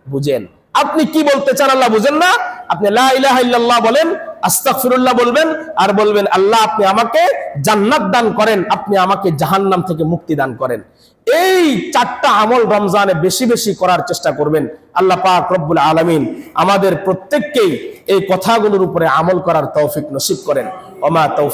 A: বুঝেন। আপনি কি বলতে চান আল্লাহ বুঝেন না? আপনি লা ইলাহা ইল্লাল্লাহ বলেন, আস্তাগফিরুল্লাহ বলবেন, আর বলবেন আল্লাহ আপনি আমাকে জান্নাত দান করেন, আপনি আমাকে জাহান্নাম থেকে মুক্তি দান করেন। এই 4টা আমল রমজানে বেশি বেশি করার চেষ্টা করবেন। আল্লাহ পাক রব্বুল আলামিন আমাদের প্রত্যেককেই এই কথাগুলোর উপরে আমল করার তৌফিক নসিব করেন। ওমা তৌফিক